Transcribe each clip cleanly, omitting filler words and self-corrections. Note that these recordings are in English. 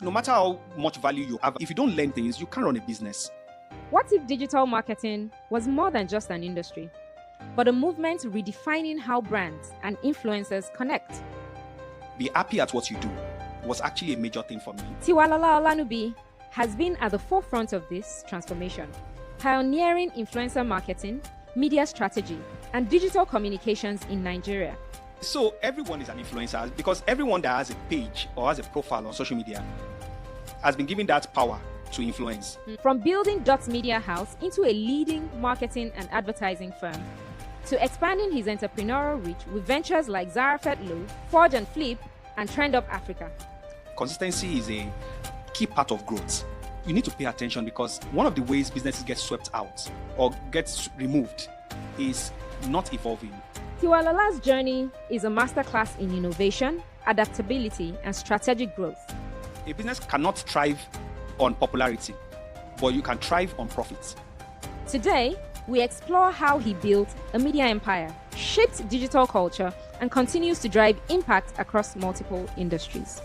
No matter how much value you have, if you don't learn things, you can't run a business. What if digital marketing was more than just an industry, but a movement redefining how brands and influencers connect? Be happy at what you do was actually a major thing for me. Tiwalola Olanubi has been at the forefront of this transformation, pioneering influencer marketing, media strategy, and digital communications in Nigeria. So everyone is an influencer because everyone that has a page or has a profile on social media has been given that power to influence. From building Dot Media House into a leading marketing and advertising firm, to expanding his entrepreneurial reach with ventures like Zarafet Loaves, Forge and Flip, and Trendupp Africa. Consistency is a key part of growth. You need to pay attention because one of the ways businesses get swept out or gets removed is not evolving. Tiwalola's journey is a masterclass in innovation, adaptability, and strategic growth. A business cannot thrive on popularity, but you can thrive on profits. Today, we explore how he built a media empire, shaped digital culture, and continues to drive impact across multiple industries.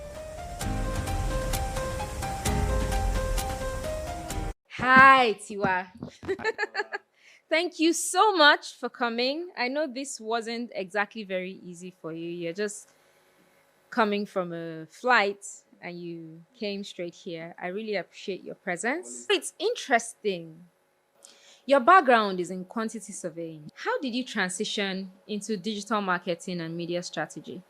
Hi, Tiwa. Thank you so much for coming. I know this wasn't exactly very easy for you. You're just coming from a flight and you came straight here. I really appreciate your presence. It's interesting. Your background is in quantity surveying. How did you transition into digital marketing and media strategy?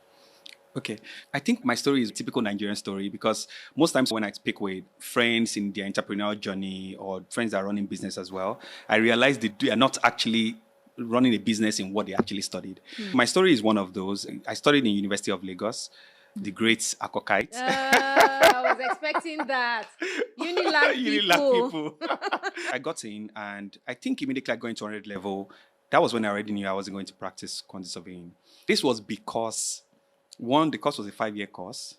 Okay, I think my story is a typical Nigerian story because most times when I speak with friends in their entrepreneurial journey or friends that are running business as well, I realize they are not actually running a business in what they actually studied. My story is one of those. I studied in University of Lagos, the great Akokite. I was expecting that. Unilag people. I got in and I think immediately I got into 100 level. That was when I already knew I wasn't going to practice quantity surveying. This was because one, the course was a 5-year course.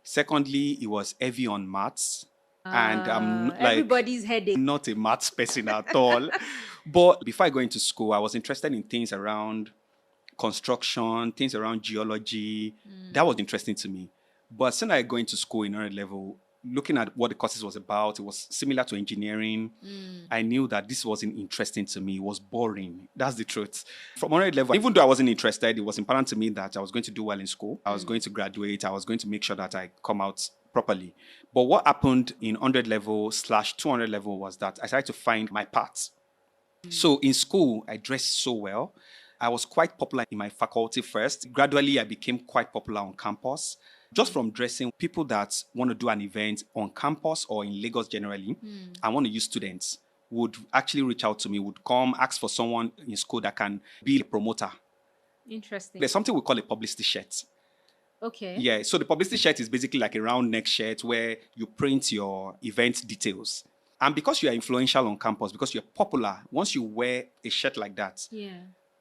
Secondly, it was heavy on maths. And I'm everybody's headache. Not a maths person at all. But before I go into school, I was interested in things around construction, things around geology. That was interesting to me. But as soon as I go into school in 100 level, looking at what the courses was about, it was similar to engineering. I knew that this wasn't interesting to me. It was boring. That's the truth. From 100 level, even though I wasn't interested, it was important to me that I was going to do well in school. I was going to graduate. I was going to make sure that I come out properly. But what happened in 100 level / 200 level was that I started to find my path. So in school, I dressed so well. I was quite popular in my faculty first. Gradually, I became quite popular on campus. Just from dressing, people that want to do an event on campus or in Lagos generally, and want to use students, would actually reach out to me, would come, ask for someone in school that can be a promoter. Interesting. There's something we call a publicity shirt. Okay. Yeah, so the publicity shirt is basically like a round neck shirt where you print your event details. And because you are influential on campus, because you're popular, once you wear a shirt like that,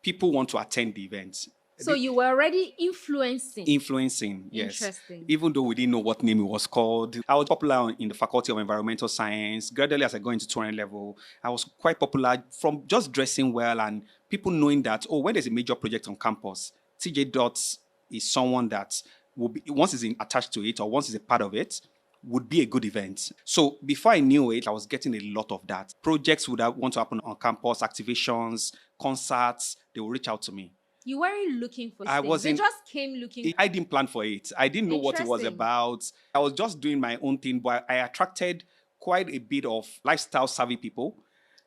people want to attend the event. So you were already influencing. Influencing, yes. Interesting. Even though we didn't know what name it was called. I was popular in the Faculty of Environmental Science. Gradually, as I go into 200 level, I was quite popular from just dressing well and people knowing that, oh, when there's a major project on campus, TJ Dots is someone that will be, once is attached to it or once is a part of it, would be a good event. So before I knew it, I was getting a lot of that. Projects would want to happen on campus, activations, concerts, they will reach out to me. You weren't looking for I things. wasn't. They just came looking. I didn't plan for it. I didn't know what it was about. I was just doing my own thing, but I attracted quite a bit of lifestyle savvy people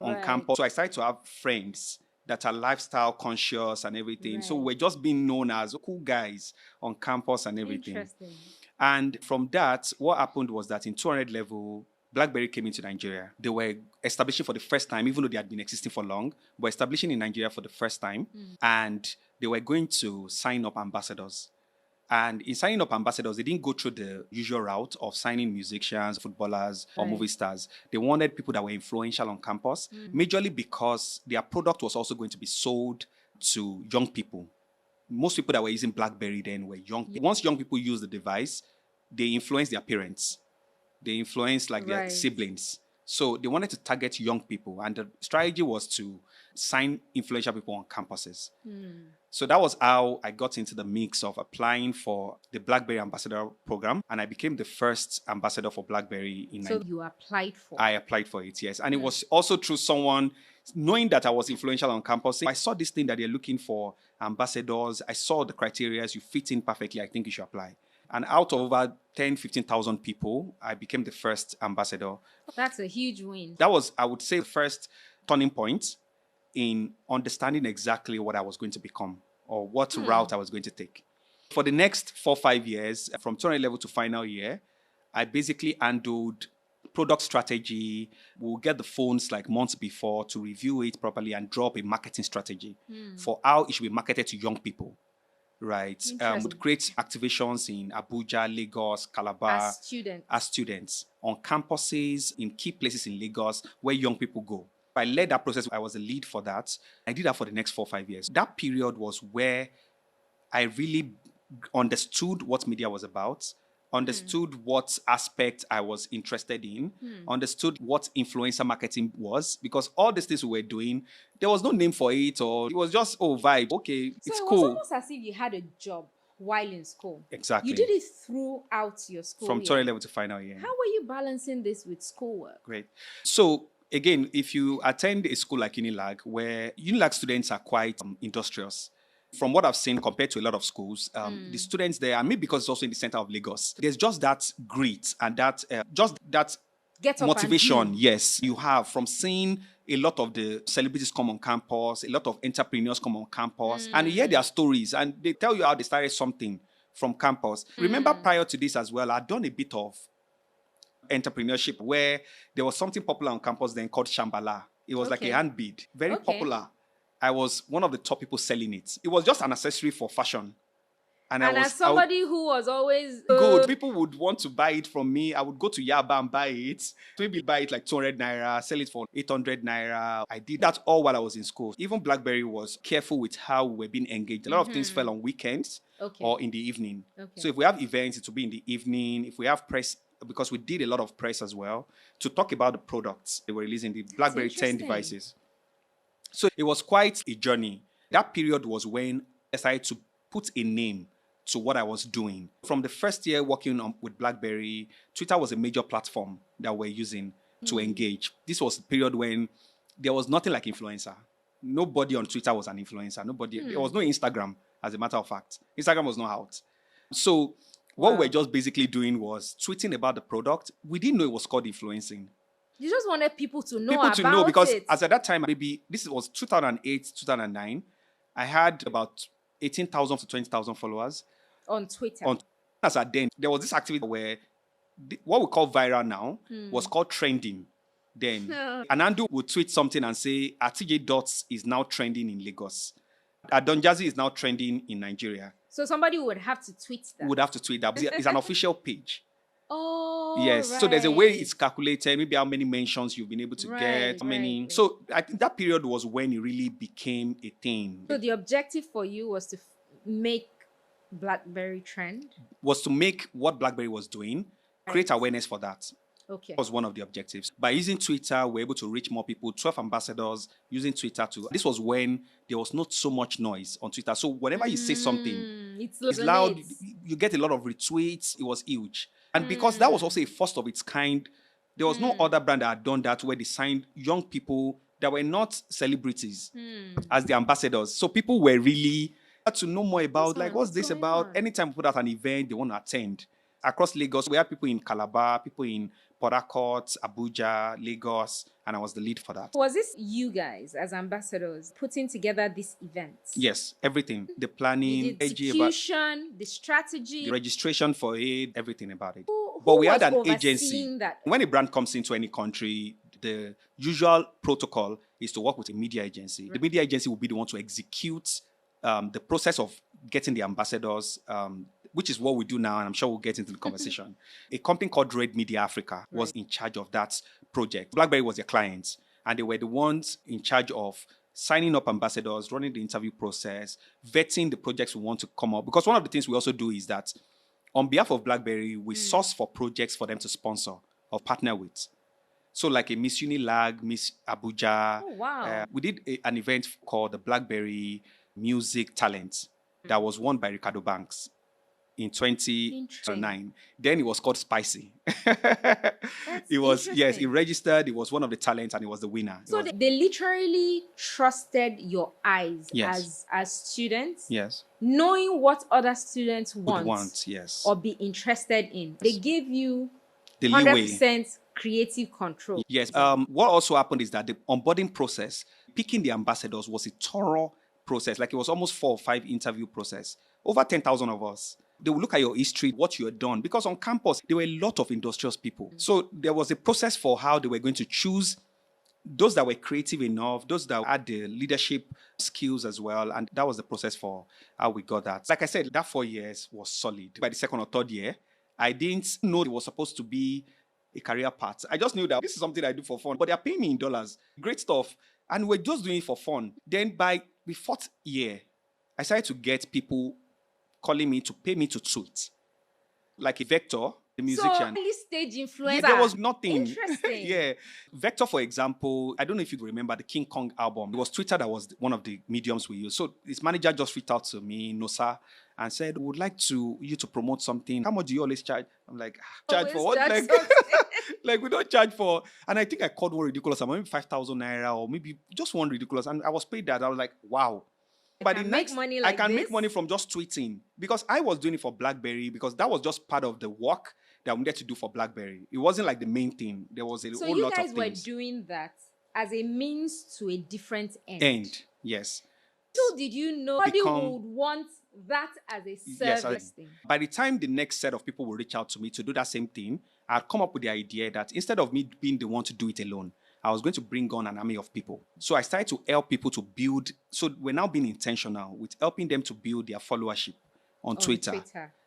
on campus. So I started to have friends that are lifestyle conscious and everything. So we're just being known as cool guys on campus and everything. Interesting. And from that, what happened was that in 200 level, Blackberry came into Nigeria. They were establishing for the first time, even though they had been existing for long, but establishing in Nigeria for the first time. And they were going to sign up ambassadors. And in signing up ambassadors, they didn't go through the usual route of signing musicians, footballers, or movie stars. They wanted people that were influential on campus, majorly because their product was also going to be sold to young people. Most people that were using Blackberry then were young people. Once young people use the device, they influence their parents. They influence like their siblings. So they wanted to target young people. And the strategy was to sign influential people on campuses. So that was how I got into the mix of applying for the Blackberry Ambassador program. And I became the first ambassador for Blackberry in So Nigeria. you applied for I applied for it, yes. And it was also through someone knowing that I was influential on campus. I saw this thing that they're looking for ambassadors. I saw the criteria. You fit in perfectly. I think you should apply. And out of over 10, 15,000 people, I became the first ambassador. That's a huge win. That was, I would say, the first turning point in understanding exactly what I was going to become or what route I was going to take. For the next 4 or 5 years, from 200 level to final year, I basically handled product strategy. We'll get the phones like months before to review it properly and drop a marketing strategy for how it should be marketed to young people. Right. Would create activations in Abuja, Lagos, Calabar. As students on campuses, in key places in Lagos where young people go. I led that process. I was the lead for that. I did that for the next 4 or 5 years. That period was where I really understood what media was about, understood what aspect I was interested in, understood what influencer marketing was, because all these things we were doing, there was no name for it, or it was just, vibe. Okay, so it's it was cool. almost as if you had a job while in school. Exactly. You did it throughout your school From year. 200 level to final year. How were you balancing this with schoolwork? Great. So, again, if you attend a school like Unilag, where Unilag students are quite industrious, from what I've seen compared to a lot of schools, the students there, and maybe because it's also in the center of Lagos, there's just that grit and that Get up motivation, and do. yes, you have from seeing a lot of the celebrities come on campus, a lot of entrepreneurs come on campus, and you hear their stories and they tell you how they started something from campus. Remember, prior to this as well, I'd done a bit of entrepreneurship where there was something popular on campus then called Shambhala. It was like a hand bead, very popular. I was one of the top people selling it. It was just an accessory for fashion. And as somebody who was always good, people would want to buy it from me. I would go to Yaba and buy it. Maybe buy it like 200 naira, sell it for 800 naira. I did that all while I was in school. Even Blackberry was careful with how we were being engaged. A lot of things fell on weekends or in the evening. So if we have events, it will be in the evening. If we have press, because we did a lot of press as well, to talk about the products they were releasing, the Blackberry 10 devices. So it was quite a journey. That period was when I decided to put a name to what I was doing. From the first year working with Blackberry, Twitter was a major platform that we're using to engage. This was a period when there was nothing like influencer. Nobody on Twitter was an influencer. Nobody. There was no Instagram, as a matter of fact. Instagram was not out. So what we're just basically doing was tweeting about the product. We didn't know it was called influencing. You just wanted people to know about it. Because as at that time, maybe this was 2008, 2009, I had about 18,000 to 20,000 followers. On Twitter. As at then, there was this activity where what we call viral now was called trending. Then Anandu would tweet something and say, RTJ Dots is now trending in Lagos. Adonjazi is now trending in Nigeria. So somebody would have to tweet that. Would have to tweet that. It's an official page. Oh, yes. Right. So there's a way it's calculated, maybe how many mentions you've been able to get, how many. Right. So I think that period was when it really became a thing. So the objective for you was to make Blackberry trend? Was to make what Blackberry was doing, create awareness for that. Okay. That was one of the objectives. By using Twitter, we're able to reach more people, 12 ambassadors using Twitter to. This was when there was not so much noise on Twitter. So whenever you say something, it's loud, you get a lot of retweets. It was huge. And because that was also a first of its kind, there was no other brand that had done that where they signed young people that were not celebrities as the ambassadors. So people were really had to know more about, what's this about? Anytime we put out an event, they want to attend. Across Lagos, we had people in Calabar, people in Port Harcourt, Abuja, Lagos, and I was the lead for that. Was this you guys as ambassadors putting together this event? Yes, everything. The planning, the execution, the strategy, the registration for it, everything about it. But we had an agency. When a brand comes into any country, the usual protocol is to work with a media agency. The media agency will be the one to execute the process of getting the ambassadors, which is what we do now, and I'm sure we'll get into the conversation. A company called Red Media Africa was in charge of that project. Blackberry was their client, and they were the ones in charge of signing up ambassadors, running the interview process, vetting the projects we want to come up. Because one of the things we also do is that on behalf of Blackberry, we source for projects for them to sponsor or partner with. So like a Miss Unilag, Miss Abuja. Oh, wow. We did an event called the Blackberry Music Talent that was won by Ricardo Banks in Interesting. 2009. Then it was called Spicy. That's It was, yes, it interesting. registered. It was one of the talents and it was the winner. It So was, they literally trusted your eyes yes, as students, yes, knowing what other students would want want, yes. or be interested in. They gave you The leeway. 100% creative control. Yes. What also happened is that the onboarding process, picking the ambassadors, was a thorough process. Like it was almost 4 or 5 interview process. Over 10,000 of us. They will look at your history, what you had done. Because on campus, there were a lot of industrious people. So there was a process for how they were going to choose those that were creative enough, those that had the leadership skills as well. And that was the process for how we got that. Like I said, that 4 years was solid. By the second or third year, I didn't know it was supposed to be a career path. I just knew that this is something I do for fun, but they're paying me in dollars. Great stuff. And we're just doing it for fun. Then by the 4th year, I started to get people calling me to pay me to tweet. Like a Vector, the musician. So early stage influencer. Yeah, there was nothing. Interesting. Yeah. Vector, for example, I don't know if you remember the King Kong album. It was Twitter that was one of the mediums we used. So his manager just reached out to me, Nosa, and said, "We would like you to promote something. How much do you always charge?" I'm like, "Charge for what?" Like, like we don't charge for. And I think I called one ridiculous amount, maybe 5,000 naira or maybe just one ridiculous. And I was paid that. I was like, wow. But can make money like I can this? make money from just tweeting because I was doing it for Blackberry because that was just part of the work that we needed to do for Blackberry. It wasn't like the main thing. There was a So whole you lot of guys things. were doing that as a means to a different end. Yes. So did you know nobody would want that as a service thing? By the time the next set of people will reach out to me to do that same thing, I'd come up with the idea that instead of me being the one to do it alone, I was going to bring on an army of people. So I started to help people to build. So we're now being intentional with helping them to build their followership on Twitter.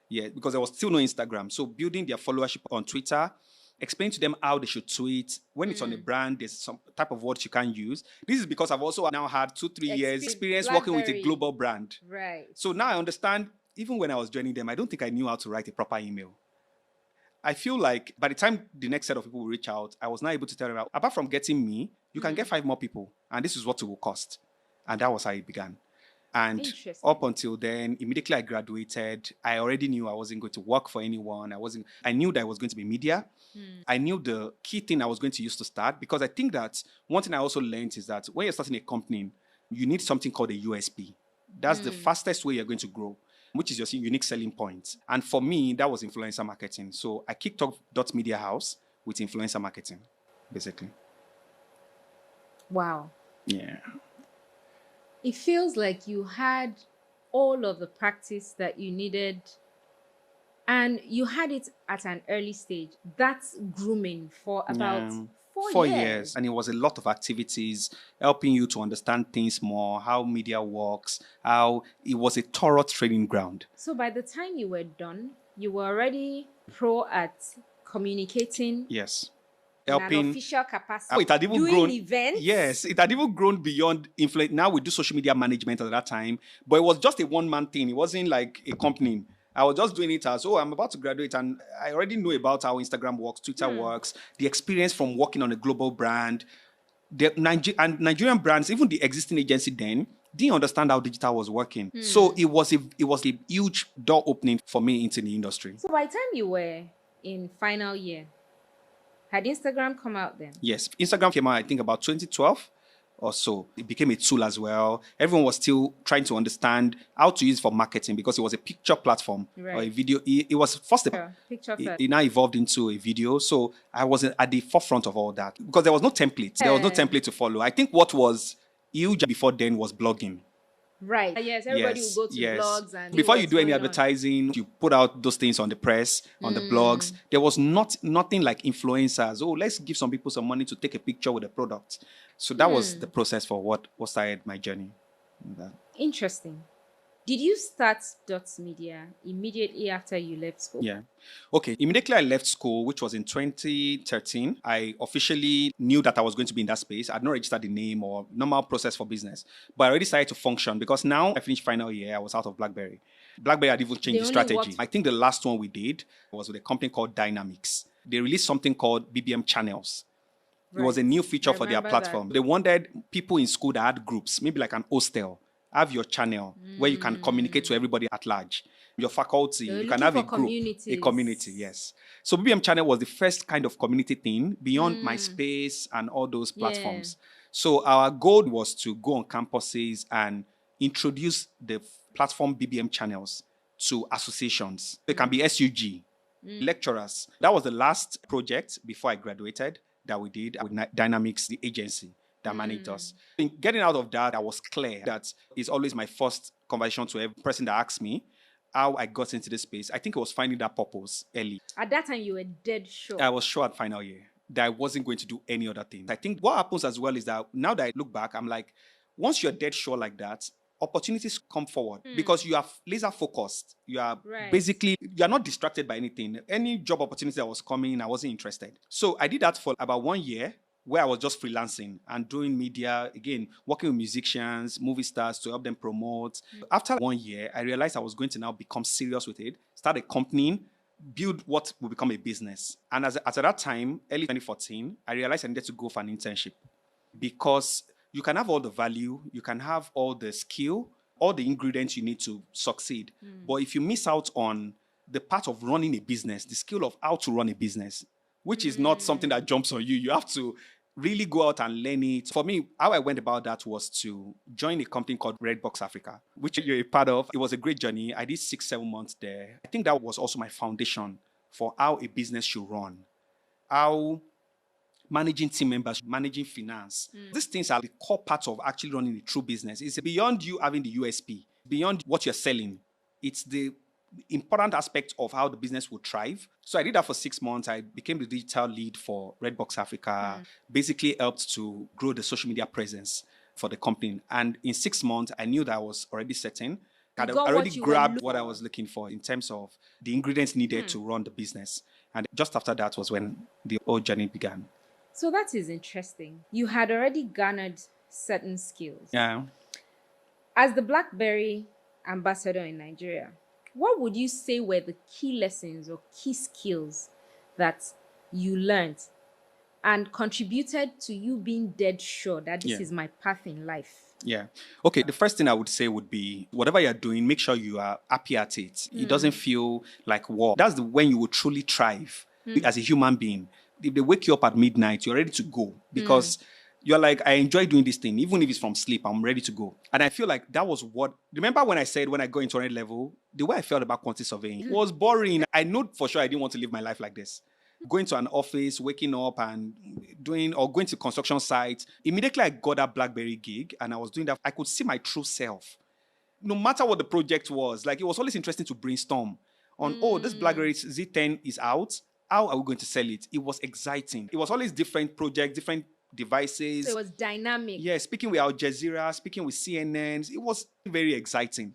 Yeah, because there was still no Instagram. So building their followership on Twitter, explain to them how they should tweet. When it's on a brand, there's some type of words you can use. This is because I've also now had 2-3 years experience working with a global brand. Right. So now I understand, even when I was joining them, I don't think I knew how to write a proper email. I feel like by the time the next set of people will reach out, I was now able to tell them, apart from getting me, you can get 5 more people. And this is what it will cost. And that was how it began. And up until then, immediately I graduated, I already knew I wasn't going to work for anyone. I knew that I was going to be media. I knew the key thing I was going to use to start, because I think that one thing I also learned is that when you're starting a company, you need something called a USP. That's the fastest way you're going to grow, which is your unique selling point. And for me, that was influencer marketing. So I kicked off Dot Media House with influencer marketing, basically. Wow. Yeah. It feels like you had all of the practice that you needed, and you had it at an early stage. That's grooming for about 4 years. And it was a lot of activities helping you to understand things more, how media works, how it was a thorough training ground. So by the time you were done, you were already pro at communicating. Yes. Helping in an official capacity. Oh, it had even doing grown, events. Yes, it had even grown beyond influence. Now we do social media management at that time, but it was just a one-man thing. It wasn't like a company. I was just doing it as, I'm about to graduate, and I already know about how Instagram works, Twitter works, the experience from working on a global brand. And Nigerian brands, even the existing agency then, didn't understand how digital was working. So it was a huge door opening for me into the industry. So by the time you were in final year, had Instagram come out then? Yes, Instagram came out, I think, about 2012 or so. It became a tool as well. Everyone was still trying to understand how to use it for marketing, because it was a picture platform or a video. It was first picture first. It now evolved into a video. So I was at the forefront of all that, because there was no template. There was no template to follow. I think what was huge before then was blogging. Right. Yes, everybody will go to blogs and before you do any advertising, you put out those things on the press, on the blogs. There was nothing like influencers. Oh, let's give some people some money to take a picture with the product. So that was the process for what started my journey. Interesting. Did you start Dots Media immediately after you left school? Yeah. Okay. Immediately I left school, which was in 2013, I officially knew that I was going to be in that space. I had not registered the name or normal process for business, but I already started to function, because now I finished final year. I was out of Blackberry. Blackberry had even changed the strategy. I think the last one we did was with a company called Dynamics. They released something called BBM channels. It was a new feature I for their remember platform. that. They wanted people in school that had groups, maybe like an hostel, have your channel where you can communicate to everybody at large. Your faculty, They were you can looking have for a group, a communities. community, yes. So BBM channel was the first kind of community thing beyond MySpace and all those platforms. So our goal was to go on campuses and introduce the platform BBM channels to associations. They can be SUG, lecturers. That was the last project before I graduated that we did with Dynamics, the agency that managed us. In getting out of that, I was clear that it's always my first conversation to every person that asks me how I got into this space. I think I was finding that purpose early. At that time, you were dead sure. I was sure at final year that I wasn't going to do any other thing. I think what happens as well is that now that I look back, I'm like, once you're dead sure like that, opportunities come forward because you are laser focused. You are basically, you are not distracted by anything. Any job opportunity that was coming, I wasn't interested. So I did that for about 1 year where I was just freelancing and doing media, again, working with musicians, movie stars to help them promote. After 1 year, I realized I was going to now become serious with it, start a company, build what will become a business. And as at that time, early 2014, I realized I needed to go for an internship because you can have all the value, you can have all the skill, all the ingredients you need to succeed. But if you miss out on the part of running a business, the skill of how to run a business, which is not something that jumps on you, you have to really go out and learn it. For me, how I went about that was to join a company called Redbox Africa, which you're a part of. It was a great journey. I did 6-7 months there. I think that was also my foundation for how a business should run, how managing team members, managing finance. These things are the core parts of actually running a true business. It's beyond you having the USP, beyond what you're selling. It's the important aspect of how the business will thrive. So I did that for 6 months. I became the digital lead for Redbox Africa, basically helped to grow the social media presence for the company. And in 6 months, I knew that I was already certain. I had already grabbed what I was looking for in terms of the ingredients needed to run the business. And just after that was when the whole journey began. So that is interesting. You had already garnered certain skills. Yeah. As the Blackberry ambassador in Nigeria, what would you say were the key lessons or key skills that you learned and contributed to you being dead sure that this is my path in life? Yeah. Okay. The first thing I would say would be whatever you're doing, make sure you are happy at it. It doesn't feel like work. That's when you will truly thrive as a human being. If they wake you up at midnight, you're ready to go because you're like, I enjoy doing this thing. Even if it's from sleep, I'm ready to go. And I feel like that was what, remember when I said when I go into 100 level, the way I felt about quantity surveying was boring. I know for sure I didn't want to live my life like this. Going to an office, waking up and doing, or going to construction sites. Immediately I got that Blackberry gig and I was doing that. I could see my true self. No matter what the project was, like it was always interesting to brainstorm on, oh, this Blackberry Z10 is out. How are we going to sell it? It was exciting. It was always different projects, different devices. So it was dynamic. Yeah, speaking with Al Jazeera, speaking with CNN. It was very exciting.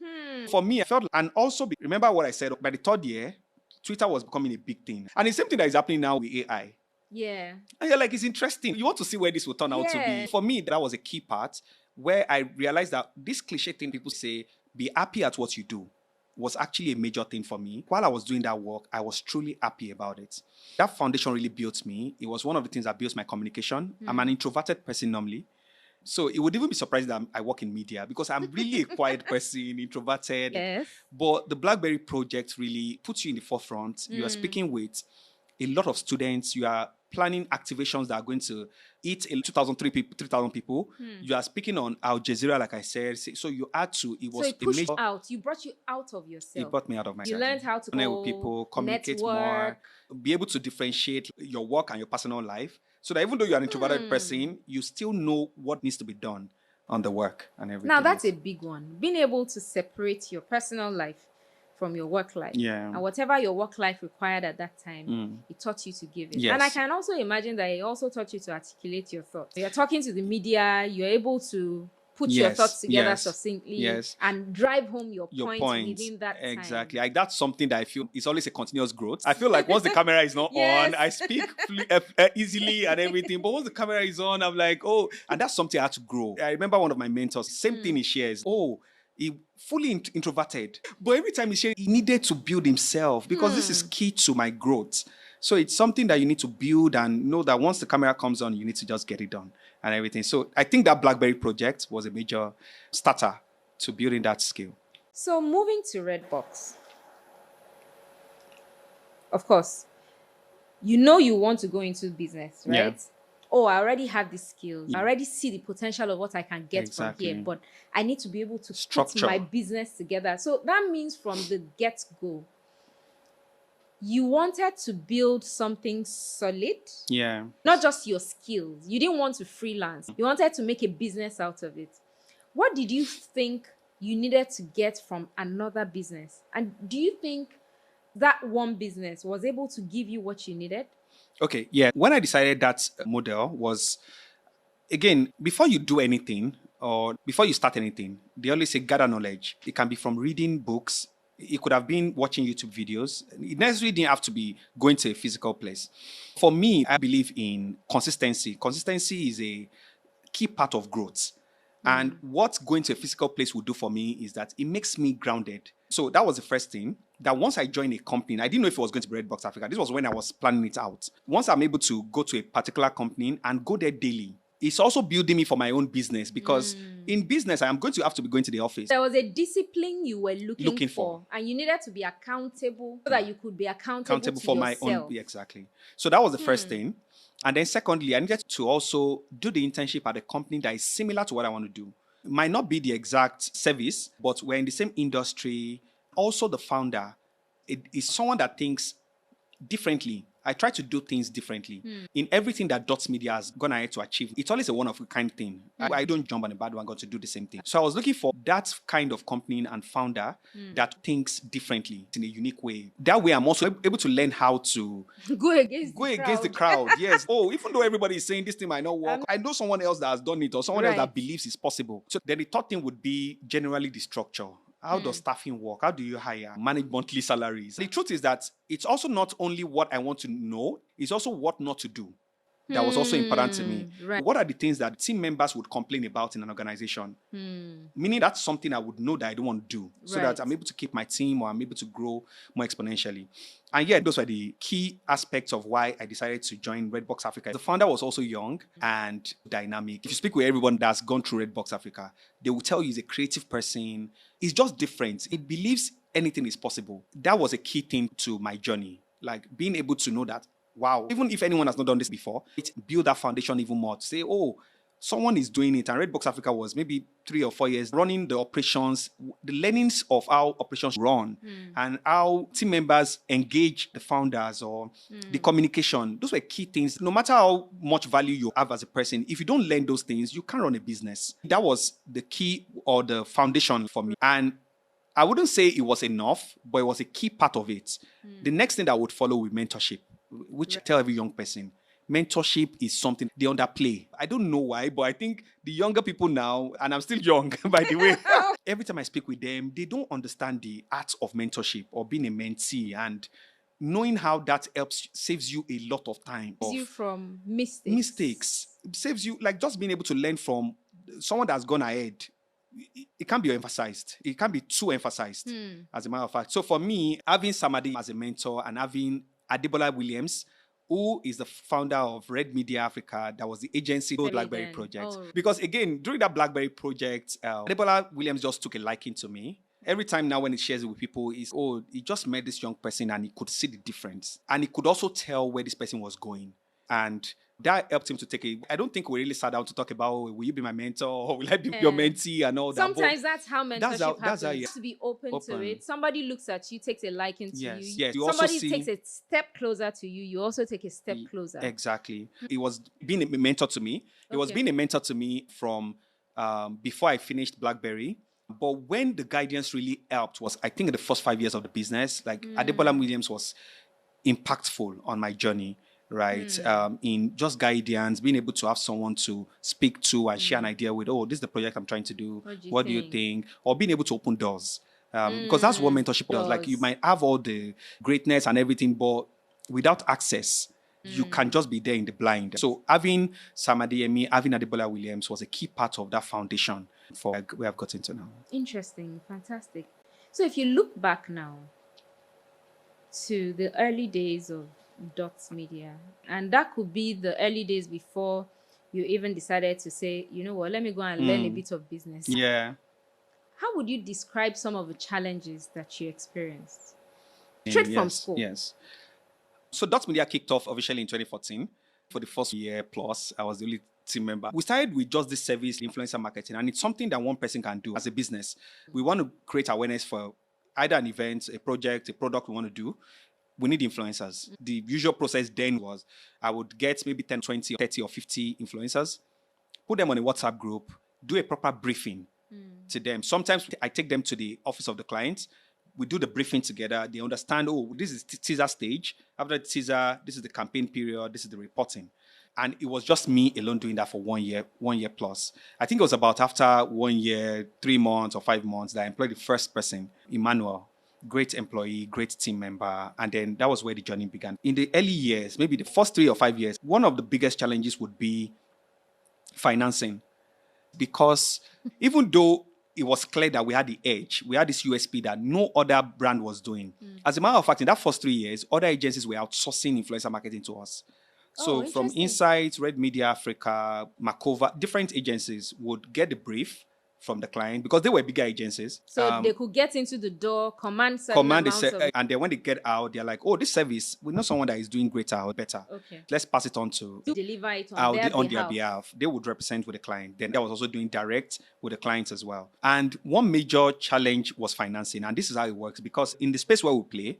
For me, I felt, and also, remember what I said, by the third year, Twitter was becoming a big thing. And the same thing that is happening now with AI. Yeah. And you're like, it's interesting. You want to see where this will turn out to be. For me, that was a key part where I realized that this cliche thing people say, be happy at what you do, was actually a major thing for me. While I was doing that work, I was truly happy about it. That foundation really built me. It was one of the things that built my communication. I'm an introverted person normally. So it would even be surprising that I work in media because I'm really a quiet person, introverted. Yes. But the Blackberry project really puts you in the forefront. You are speaking with a lot of students. You are planning activations that are going to hit 3,000 people. You are speaking on Al Jazeera, like I said. So you had to, it was so it pushed out. You brought you out of yourself. It brought me out of myself. You learned how to connect with people, communicate more, be able to differentiate your work and your personal life. So that even though you're an introverted person, you still know what needs to be done on the work and everything. Now that's a big one. Being able to separate your personal life from your work life. Yeah. And whatever your work life required at that time, it taught you to give it. Yes. And I can also imagine that it also taught you to articulate your thoughts. You're talking to the media, you're able to put your thoughts together succinctly and drive home your point within that time. Exactly. Like that's something that I feel is always a continuous growth. I feel like once the camera is not on, I speak easily and everything. But once the camera is on, I'm like, oh, and that's something I had to grow. I remember one of my mentors, same thing he shares. Oh, he fully introverted. But every time he shared, he needed to build himself because this is key to my growth. So it's something that you need to build and know that once the camera comes on, you need to just get it done and everything. So I think that Blackberry project was a major starter to building that skill. So moving to Redbox, of course, you know you want to go into business, right? Yeah. Oh, I already have the skills. I already see the potential of what I can get Exactly. from here, but I need to be able to Structure. put my business together. So that means from the get-go, you wanted to build something solid. Yeah. Not just your skills. You didn't want to freelance. You wanted to make a business out of it. What did you think you needed to get from another business? And do you think that one business was able to give you what you needed? Okay, yeah. When I decided that model was, again, before you do anything or before you start anything, they always say gather knowledge. It can be from reading books. It could have been watching YouTube videos. It necessarily didn't have to be going to a physical place. For me, I believe in consistency. Consistency is a key part of growth. And what going to a physical place will do for me is that it makes me grounded. So that was the first thing. That once I joined a company, I didn't know if it was going to be Redbox Africa. This was when I was planning it out. Once I'm able to go to a particular company and go there daily, it's also building me for my own business because in business, I am going to have to be going to the office. There was a discipline you were looking for, and you needed to be accountable so that you could be accountable to for yourself. my own. Exactly. So that was the first thing. And then secondly, I needed to also do the internship at a company that is similar to what I want to do. It might not be the exact service, but we're in the same industry. Also, the founder is someone that thinks differently. I try to do things differently. In everything that Dots Media has gone ahead to achieve, it's always a one-of-a-kind thing. I don't jump on a bad one, got to do the same thing. So I was looking for that kind of company and founder that thinks differently in a unique way. That way, I'm also able to learn how to Go against the crowd. Yes. Oh, even though everybody is saying this thing might not work, I know someone else that has done it or someone else that believes it's possible. So then the third thing would be generally the structure. How does staffing work? How do you hire? Manage monthly salaries? The truth is that it's also not only what I want to know, it's also what not to do. That was also important to me. Right. What are the things that team members would complain about in an organization? Meaning that's something I would know that I don't want to do so that I'm able to keep my team or I'm able to grow more exponentially. And yeah, those were the key aspects of why I decided to join Redbox Africa. The founder was also young and dynamic. If you speak with everyone that's gone through Redbox Africa, they will tell you he's a creative person. It's just different. It believes anything is possible. That was a key thing to my journey. Like being able to know that, wow, even if anyone has not done this before, it build that foundation even more to say, oh, someone is doing it. And Redbox Africa was maybe 3 or 4 years running the operations, the learnings of how operations run and how team members engage the founders or the communication. Those were key things. No matter how much value you have as a person, if you don't learn those things, you can't run a business. That was the key or the foundation for me. And I wouldn't say it was enough, but it was a key part of it. The next thing that would follow with mentorship, which I tell every young person, mentorship is something they underplay. I don't know why, but I think the younger people now, and I'm still young, by the way, every time I speak with them, they don't understand the art of mentorship or being a mentee and knowing how that helps saves you a lot of time. Saves you from mistakes. It saves you, like just being able to learn from someone that's gone ahead. It can't be emphasized. It can't be too emphasized, as a matter of fact. So for me, having Samadi as a mentor and having Adebola Williams, who is the founder of Red Media Africa, that was the agency for Blackberry project. Oh. Because again, during that Blackberry project, Adebola Williams just took a liking to me. Every time now when he shares it with people, he just met this young person and he could see the difference. And he could also tell where this person was going. And that helped him to I don't think we really sat down to talk about, will you be my mentor or will I be your mentee and all that. Sometimes that's how mentorship happens. You have to be open to it. Somebody looks at you, takes a liking to you. Yes. Somebody takes a step closer to you. You also take a step closer. Exactly. It was being a mentor to me. It was being a mentor to me from before I finished Blackberry. But when the guidance really helped was, I think, in the first 5 years of the business, like Adebola Williams was impactful on my journey. Right, in just guidance, being able to have someone to speak to and share an idea with, this is the project I'm trying to do. What do you think? Or being able to open doors. Because that's what mentorship does. Like you might have all the greatness and everything, but without access, you can just be there in the blind. So having Samadi and me, having Adebola Williams was a key part of that foundation for where I've gotten to now. Interesting, fantastic. So if you look back now to the early days of Dots Media. And that could be the early days before you even decided to say, you know what, let me go and learn a bit of business. Yeah. How would you describe some of the challenges that you experienced? Straight from Yes, school. yes. So Dots Media kicked off officially in 2014. For the first year plus, I was the only team member. We started with just this service, influencer marketing, and it's something that one person can do as a business. We want to create awareness for either an event, a project, a product we want to do. We need influencers. The usual process then was I would get maybe 10, 20, 30, or 50 influencers, put them on a WhatsApp group, do a proper briefing to them. Sometimes I take them to the office of the client. We do the briefing together. They understand, oh, this is teaser stage. After the teaser, this is the campaign period. This is the reporting. And it was just me alone doing that for 1 year plus. I think it was about after 1 year, 3 months or 5 months that I employed the first person, Emmanuel. Great employee, great team member. And then that was where the journey began. In the early years, maybe the first 3 or 5 years, one of the biggest challenges would be financing. Because even though it was clear that we had the edge, we had this USP that no other brand was doing. As a matter of fact, in that first 3 years, other agencies were outsourcing influencer marketing to us. So from interesting. Insights, Red Media Africa, Makova, different agencies would get the brief from the client because they were bigger agencies. So they could get into the door, command certain amounts of... And then when they get out, they're like, oh, this service, we know someone that is doing greater or better. Okay. Let's pass it on to deliver it on their behalf. They would represent with the client. Then that was also doing direct with the clients as well. And one major challenge was financing. And this is how it works because in the space where we play,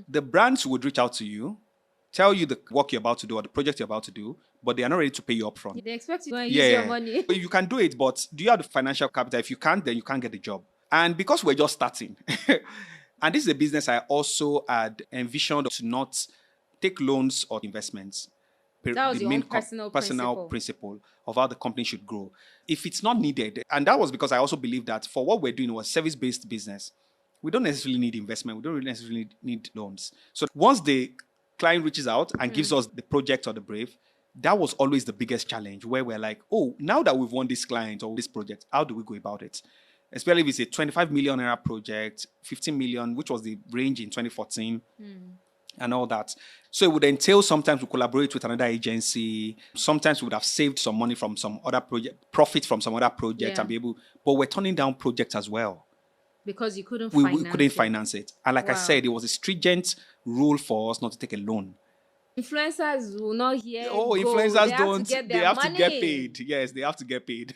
the brands would reach out to you, tell you the work you're about to do or the project you're about to do, but they are not ready to pay you up front. They expect you to use your money. You can do it, but do you have the financial capital? If you can't, then you can't get the job. And because we're just starting, and this is a business I also had envisioned to not take loans or investments. That was your own personal principle of how the company should grow. If it's not needed, and that was because I also believe that for what we're doing was service-based business, we don't necessarily need investment. We don't really necessarily need loans. So once the client reaches out and gives us the project or the brief, that was always the biggest challenge where we're like, oh, now that we've won this client or this project, how do we go about it? Especially if it's a 25 million naira project, 15 million, which was the range in 2014 and all that. So it would entail sometimes we collaborate with another agency. Sometimes we would have saved some money from some other project, profit from some other project and be able, but we're turning down projects as well. Because you couldn't finance it. And like I said, it was a stringent rule for us not to take a loan. Influencers will not hear. Influencers don't. They have to get paid. Yes, they have to get paid.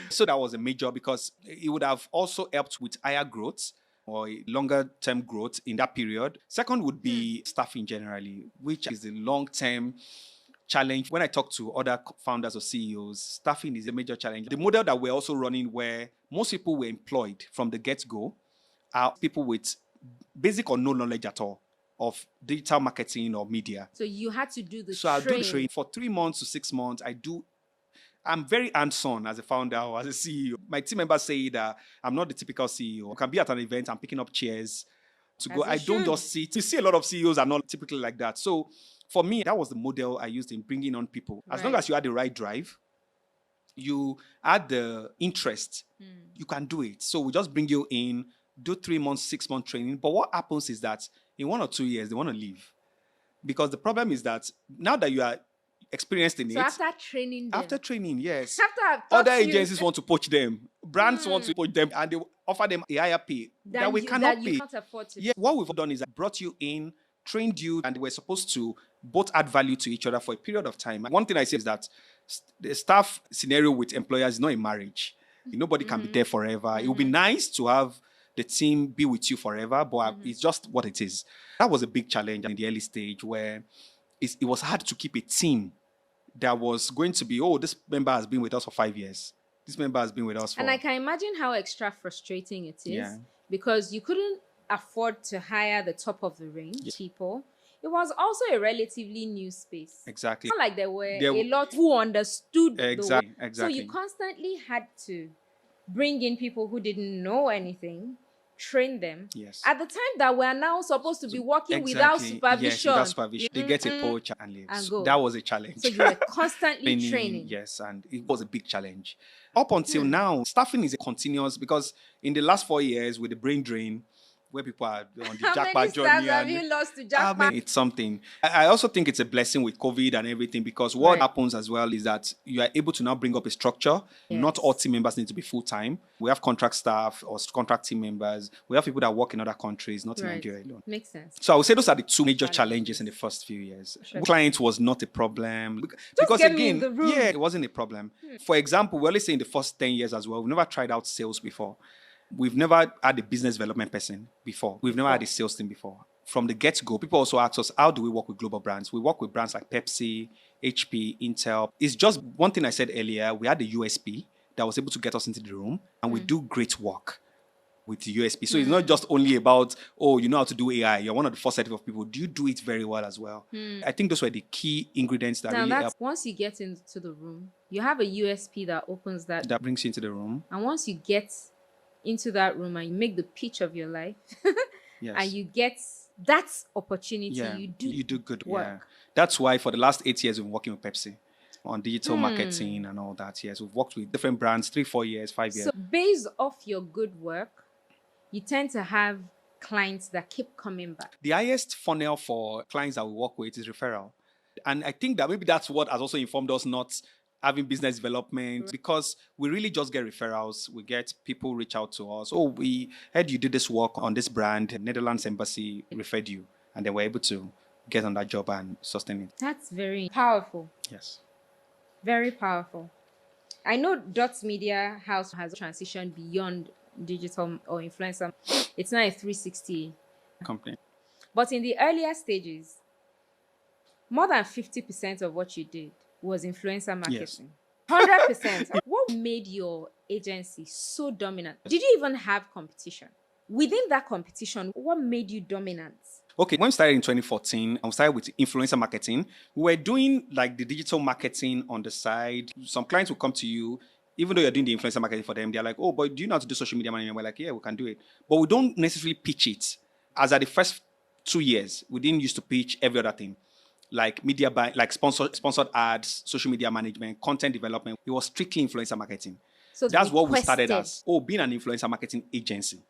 So that was a major because it would have also helped with higher growth or longer term growth in that period. Second would be staffing generally, which is a long-term challenge. When I talk to other founders or CEOs, staffing is a major challenge. The model that we're also running where most people were employed from the get-go are people with basic or no knowledge at all of digital marketing or media. So you had to do the training. So I do the training for 3 months to 6 months. I'm very hands-on as a founder or as a CEO. My team members say that I'm not the typical CEO. I can be at an event, I'm picking up chairs to go. I don't just sit. You see a lot of CEOs are not typically like that. So for me, that was the model I used in bringing on people. As long as you had the right drive, you had the interest, you can do it. So we just bring you in, do 3 months, 6 month training. But what happens is that in 1 or 2 years, they want to leave. Because the problem is that now that you are experienced in it. So after training them. After training, yes. After other agencies want to poach them. Brands want to poach them and they offer them a higher pay that we cannot pay. Can't afford to. Yeah, what we've done is I brought you in, trained you, and we're supposed to both add value to each other for a period of time. One thing I say is that the staff scenario with employers is not a marriage. Nobody can be there forever. It would be nice to have the team be with you forever, but it's just what it is. That was a big challenge in the early stage where it was hard to keep a team that was going to be, oh, this member has been with us for 5 years. This member has been with us for... And I can imagine how extra frustrating it is because you couldn't afford to hire the top of the range people. It was also a relatively new space. Exactly. It's not like there were a lot who understood exactly. So you constantly had to bring in people who didn't know anything, train them. Yes. At the time that we're now supposed to be working without supervision. Yes, without supervision. They get a poach and leave. And go. That was a challenge. So you were constantly training. Yes, and it was a big challenge. Up until now, staffing is a continuous because in the last 4 years with the brain drain, where people are on the How many jackpot stars journey. have And you lost to jackpot? it's something. I also think it's a blessing with COVID and everything, because what Right. happens as well is that you are able to now bring up a structure. Not all Yes. team members need to be full-time. We have contract staff or contract team members. We have people that work in other countries, not in Right. Nigeria alone. Makes sense. So I would say those are the two major challenges in the first few years. Sure. Client was not a problem. Just get me in the room. yeah, it wasn't a problem. For example, we always say in the first 10 years as well, we've never tried out sales before. We've never had a business development person before. We've never had a sales team before. From the get-go, people also ask us, how do we work with global brands? We work with brands like Pepsi, HP, Intel. It's just one thing I said earlier. We had the USP that was able to get us into the room, and we do great work with the USP. So it's not just only about, oh, you know how to do AI. You're one of the first set of people. Do you do it very well as well? I think those were the key ingredients that Now really that's help. once you get into the room, you have a USP that opens that. That brings you into the room. And once you get into that room and you make the pitch of your life, Yes. and you get that opportunity, Yeah, you do good work. Yeah. That's why for the last 8 years, we've been working with Pepsi on digital marketing and all that. Yes, we've worked with different brands, 3, 4 years, 5 years. So based off your good work, you tend to have clients that keep coming back. The highest funnel for clients that we work with is referral. And I think that maybe that's what has also informed us not having business development, because we really just get referrals. We get people reach out to us. Oh, we heard you did this work on this brand. Netherlands Embassy referred you. And they were able to get on that job and sustain it. That's very powerful. Yes. Very powerful. I know Dots Media House has transitioned beyond digital or influencer. It's now a 360 Company. But in the earlier stages, more than 50% of what you did was influencer marketing. 100%. What made your agency so dominant? Did you even have competition? Within that competition, what made you dominant? Okay, when we started in 2014, I started with influencer marketing. We were doing like the digital marketing on the side. Some clients will come to you, even though you're doing the influencer marketing for them, they're like, oh, but do you know how to do social media management? We're like, yeah, we can do it. But we don't necessarily pitch it. As at the first 2 years, we didn't used to pitch every other thing. Like media buy, like sponsored ads, social media management, content development. It was strictly influencer marketing. So That's what we started requested. as. Being an influencer marketing agency.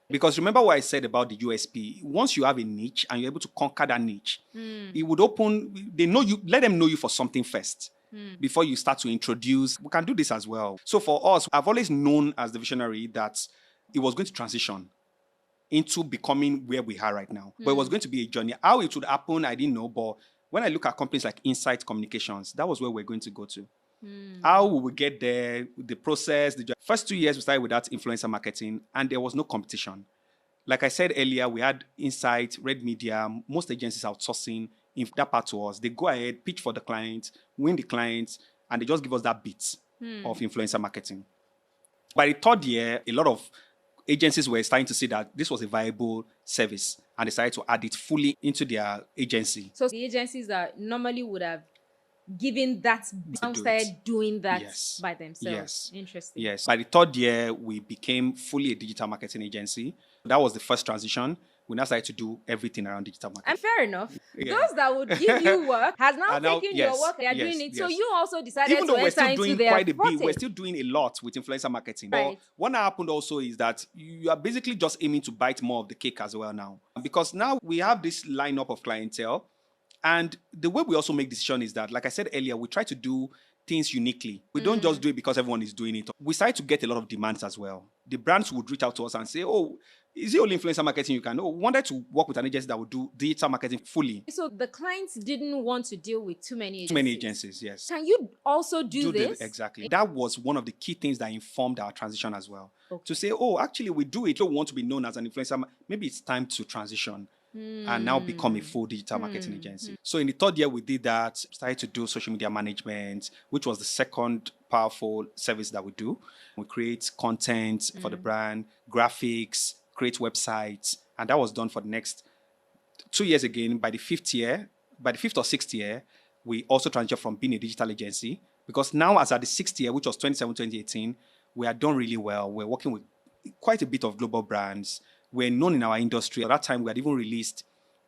Because remember what I said about the USP. Once you have a niche and you're able to conquer that niche, it would open, they know you, let them know you for something first. Before you start to introduce, we can do this as well. So for us, I've always known as the visionary that it was going to transition into becoming where we are right now. But it was going to be a journey. How it would happen, I didn't know. But when I look at companies like Insight Communications, that was where we're going to go to. How we will get there, the process. The first 2 years, we started with that influencer marketing, and there was no competition. Like I said earlier, we had Insight, Red Media, most agencies outsourcing that part to us. They go ahead, pitch for the client, win the client, and they just give us that bit of influencer marketing. By the third year, a lot of agencies were starting to see that this was a viable service and decided to add it fully into their agency. So the agencies that normally would have given that now started doing that Yes. by themselves. Yes. Interesting. Yes. By the third year, we became fully a digital marketing agency. That was the first transition. We now started to do everything around digital marketing. And fair enough. Yeah. Those that would give you work has now And now- taken yes, your work. They are yes, doing it. So yes. you also decided Even to though we're enter still into doing their quite a bit, forte. we're still doing a lot with influencer marketing. Right. But what now happened also is that you are basically just aiming to bite more of the cake as well now. Because now we have this lineup of clientele. And the way we also make decisions is that, like I said earlier, we try to do things uniquely. We don't just do it because everyone is doing it. We started to get a lot of demands as well. The brands would reach out to us and say, oh, is it only influencer marketing you can? Oh, we wanted to work with an agency that would do digital marketing fully. So the clients didn't want to deal with too many agencies. Too many agencies, yes. Can you also do this? Exactly. That was one of the key things that informed our transition as well. Okay. To say, oh, actually, we do it. We don't want to be known as an influencer. Maybe it's time to transition and now become a full digital marketing agency. So in the third year, we did that, started to do social media management, which was the second powerful service that we do. We create content for the brand, graphics, create websites, and that was done for the next 2 years again. By the fifth or sixth year, we also transitioned from being a digital agency, because now as at the sixth year, which was 2018, we are done really well. We're working with quite a bit of global brands. We're known in our industry. At that time, we had even released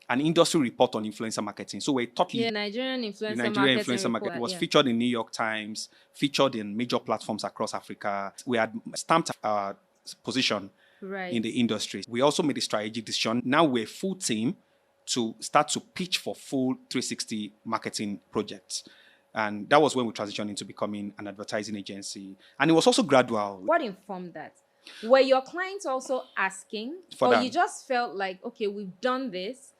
an industry report on influencer marketing. So we're totally Nigerian influencer Nigerian marketing. influencer marketing. Report, It was yeah. featured in New York Times, featured in major platforms across Africa. We had stamped our position in the industry. We also made a strategic decision. Now we're a full team to start to pitch for full 360 marketing projects. And that was when we transitioned into becoming an advertising agency. And it was also gradual. What informed that? Were your clients also asking? Or you just felt like, okay, we've done this?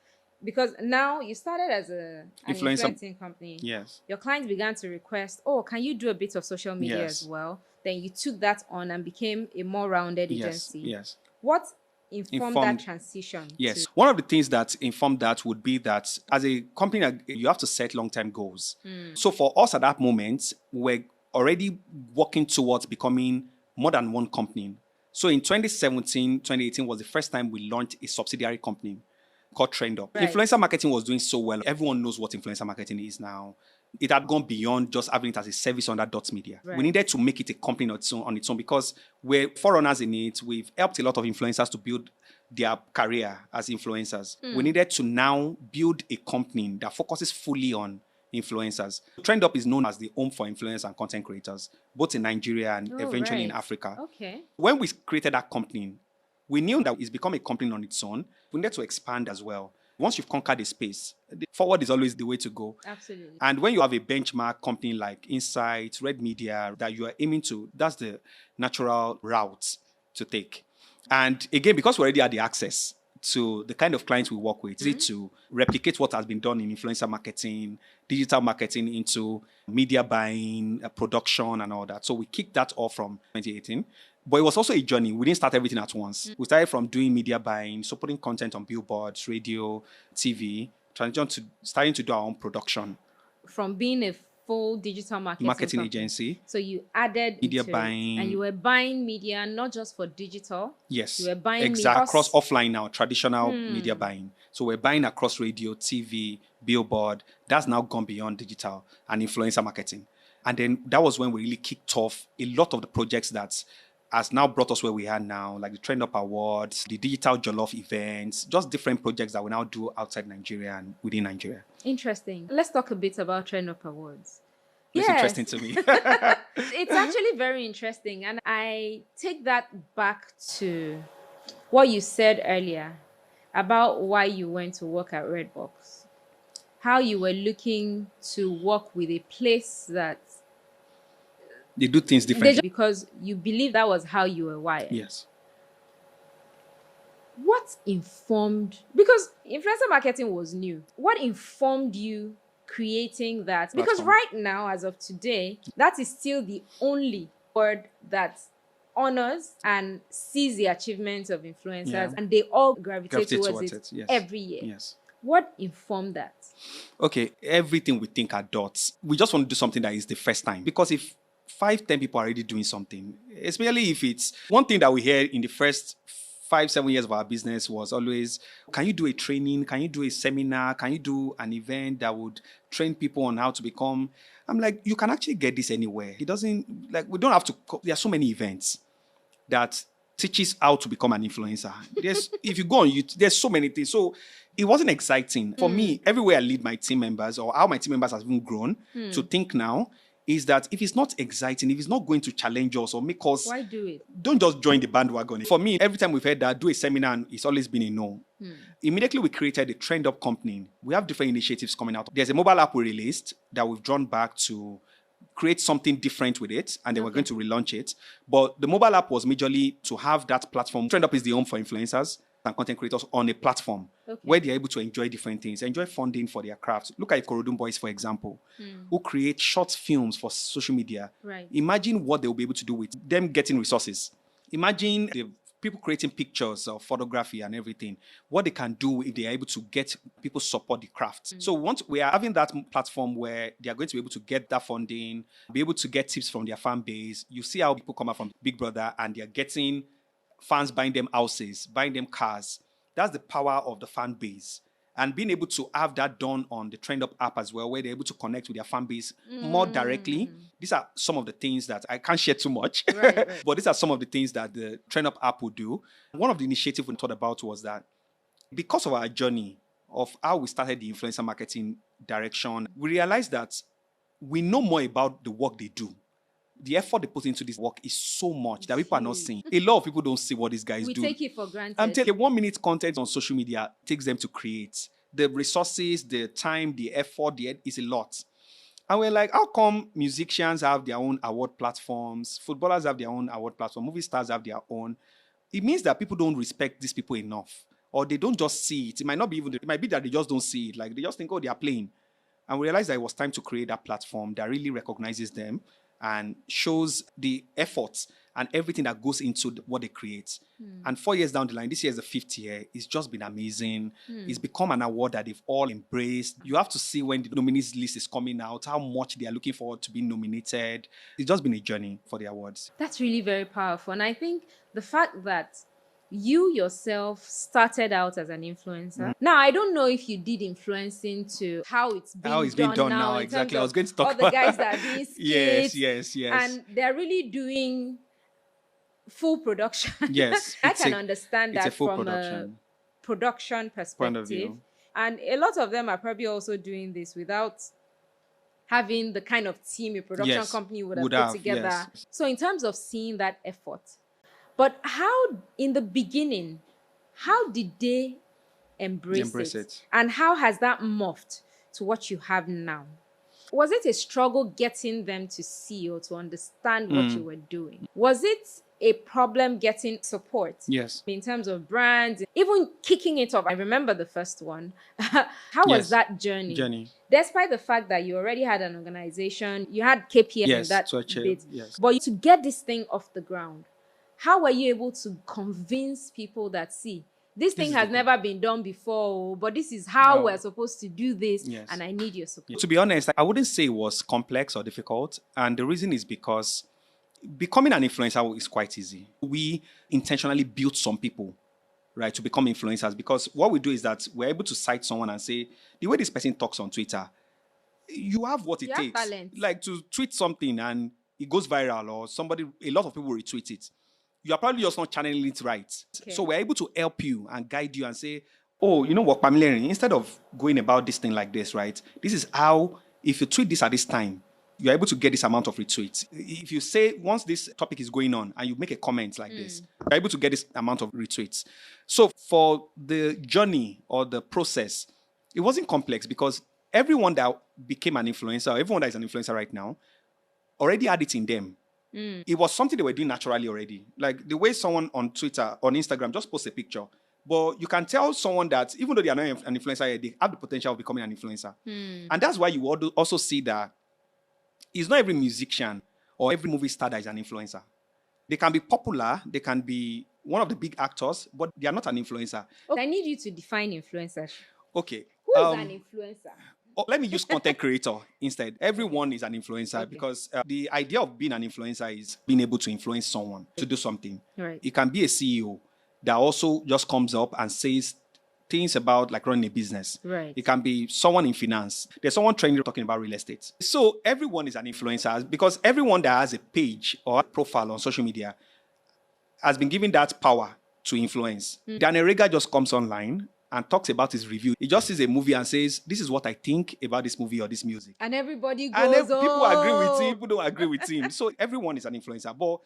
Because now you started as an influencing company. Yes. Your clients began to request, oh, can you do a bit of social media as well? Then you took that on and became a more rounded agency. Yes. What informed that transition? Yes. One of the things that informed that would be that as a company, you have to set long-term goals. So for us at that moment, we're already working towards becoming more than one company. So in 2017, 2018 was the first time we launched a subsidiary company called Trendupp. Influencer marketing was doing so well. Everyone knows what influencer marketing is now. It had gone beyond just having it as a service under Dots Media. We needed to make it a company on its own because we're forerunners in it. We've helped a lot of influencers to build their career as influencers. We needed to now build a company that focuses fully on influencers. Trendupp is known as the home for influencers and content creators, both in Nigeria and eventually in Africa. When we created that company, we knew that it's become a company on its own. We needed to expand as well. Once you've conquered a space, forward is always the way to go. Absolutely. And when you have a benchmark company like Insight, Red Media, that you are aiming to, that's the natural route to take. And again, because we already had the access to the kind of clients we work with, it's easy to replicate what has been done in influencer marketing, digital marketing into media buying, production and all that. So we kicked that off from 2018. But it was also a journey. We didn't start everything at once. We started from doing media buying, so putting content on billboards, radio, TV, transition to starting to do our own production. From being a full digital marketing agency. So you added media buying. And you were buying media not just for digital. Yes. You were buying media across offline now, traditional media buying. So we're buying across radio, TV, billboard. That's now gone beyond digital and influencer marketing. And then that was when we really kicked off a lot of the projects that has now brought us where we are now, like the Trendupp Awards, the Digital Jollof events, just different projects that we now do outside Nigeria and within Nigeria. Interesting. Let's talk a bit about Trendupp Awards. It's interesting to me. It's actually very interesting. And I take that back to what you said earlier about why you went to work at Redbox. How you were looking to work with a place that they do things differently. Because you believe that was how you were wired. Yes. What informed, because influencer marketing was new, what informed you creating that? Because right now, as of today, that is still the only word that honors and sees the achievements of influencers, and they all gravitate towards it every year. Yes. What informed that? Okay, everything we think are dots. We just want to do something that is the first time. Because if 5-10 people are already doing something, especially if it's one thing that we hear in the first 5-7 years of our business was always, can you do a training? Can you do a seminar? Can you do an event that would train people on how to become? I'm like, you can actually get this anywhere. It doesn't, like, we don't have to, there are so many events that teaches how to become an influencer. If you go on YouTube, there's so many things. So it wasn't exciting. For me, everywhere I lead my team members or how my team members have even grown to think now, is that if it's not exciting, if it's not going to challenge us or make us... Why do it? Don't just join the bandwagon. For me, every time we've heard that, do a seminar, and it's always been a no. Immediately, we created a Trendupp company. We have different initiatives coming out. There's a mobile app we released that we've drawn back to create something different with it, and then we're going to relaunch it. But the mobile app was majorly to have that platform. Trendupp is the home for influencers and content creators on a platform where they're able to enjoy different things, enjoy funding for their crafts. Look at Korodun Boys, for example, who create short films for social media. Imagine what they'll be able to do with them getting resources. Imagine the people creating pictures of photography and everything, what they can do if they're able to get people support the craft. So once we are having that platform where they are going to be able to get that funding, be able to get tips from their fan base, you see how people come out from Big Brother and they're getting fans buying them houses, buying them cars. That's the power of the fan base. And being able to have that done on the Trendupp app as well, where they're able to connect with their fan base more directly. These are some of the things that I can't share too much, but these are some of the things that the Trendupp app will do. One of the initiatives we thought about was that because of our journey of how we started the influencer marketing direction, we realized that we know more about the work they do the effort they put into this work is so much that people are not Huge. seeing. A lot of people don't see what these guys We do. take it for granted. I'm telling you, 1 minute content on social media takes them to create. The resources, the time, the effort, is a lot. And we're like, how come musicians have their own award platforms? Footballers have their own award platform. Movie stars have their own. It means that people don't respect these people enough. Or they don't just see it. It might not be even, it might be that they just don't see it. Like they just think, oh, they are playing. And we realized that it was time to create that platform that really recognizes them and shows the efforts and everything that goes into what they create. And 4 years down the line, this year is the 5th year. It's just been amazing. It's become an award that they've all embraced. You have to see when the nominees list is coming out, how much they are looking forward to being nominated. It's just been a journey for the awards. That's really very powerful. And I think the fact that you yourself started out as an influencer. Now, I don't know if you did influencing to how it's being done now. Exactly. I was going to talk all about the guys that are doing skits. Yes. And they're really doing full production. Yes. I can understand that from production. a production perspective. And a lot of them are probably also doing this without having the kind of team a production company would have put together. Yes. So in terms of seeing that effort, but how, in the beginning, how did they embrace it? And how has that morphed to what you have now? Was it a struggle getting them to see or to understand what you were doing? Was it a problem getting support? Yes. In terms of brands, even kicking it off. I remember the first one. How was that journey? Despite the fact that you already had an organization, you had KPI in that bit. Yes. But to get this thing off the ground, how were you able to convince people that, see, this thing has never been done before, but this is how we're supposed to do this, and I need your support? To be honest, I wouldn't say it was complex or difficult. And the reason is because becoming an influencer is quite easy. We intentionally built some people, right, to become influencers, because what we do is that we're able to cite someone and say, the way this person talks on Twitter, you have what it takes. Talent. Like to tweet something and it goes viral, or a lot of people retweet it. You are probably just not channeling it right. Okay. So we're able to help you and guide you and say, oh, you know what, Pamela, instead of going about this thing like this, right, this is how, if you tweet this at this time, you're able to get this amount of retweets. If you say, once this topic is going on and you make a comment like this, you're able to get this amount of retweets. So for the journey or the process, it wasn't complex because everyone that became an influencer, everyone that is an influencer right now, already had it in them. It was something they were doing naturally already. Like the way someone on Twitter, on Instagram, just posts a picture. But you can tell someone that even though they are not an influencer, they have the potential of becoming an influencer. And that's why you also see that it's not every musician or every movie star that is an influencer. They can be popular, they can be one of the big actors, but they are not an influencer. Okay, I need you to define influencer. Okay. Who is an influencer? Let me use content creator instead. Everyone is an influencer because the idea of being an influencer is being able to influence someone to do something. Right. It can be a CEO that also just comes up and says things about like running a business. Right. It can be someone in finance. There's someone training talking about real estate. So everyone is an influencer because everyone that has a page or a profile on social media has been given that power to influence. Daniel Rega just comes online and talks about his review. He just sees a movie and says, this is what I think about this movie or this music. And everybody goes, and people agree with him, people don't agree with him. So everyone is an influencer. But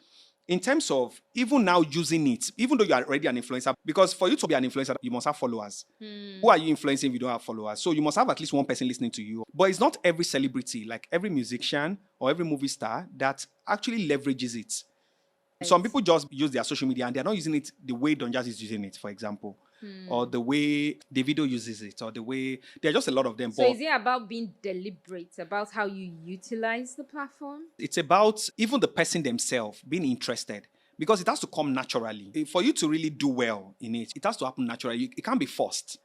in terms of even now using it, even though you are already an influencer, because for you to be an influencer, you must have followers. Who are you influencing if you don't have followers? So you must have at least one person listening to you. But it's not every celebrity, like every musician or every movie star that actually leverages it. Right. Some people just use their social media and they're not using it the way Don Jazzy is using it, for example. Or the way Davido uses it, or the way there are just a lot of them. So is it about being deliberate about how you utilize the platform? It's about even the person themselves being interested, because it has to come naturally. For you to really do well in it, it has to happen naturally. It can't be forced.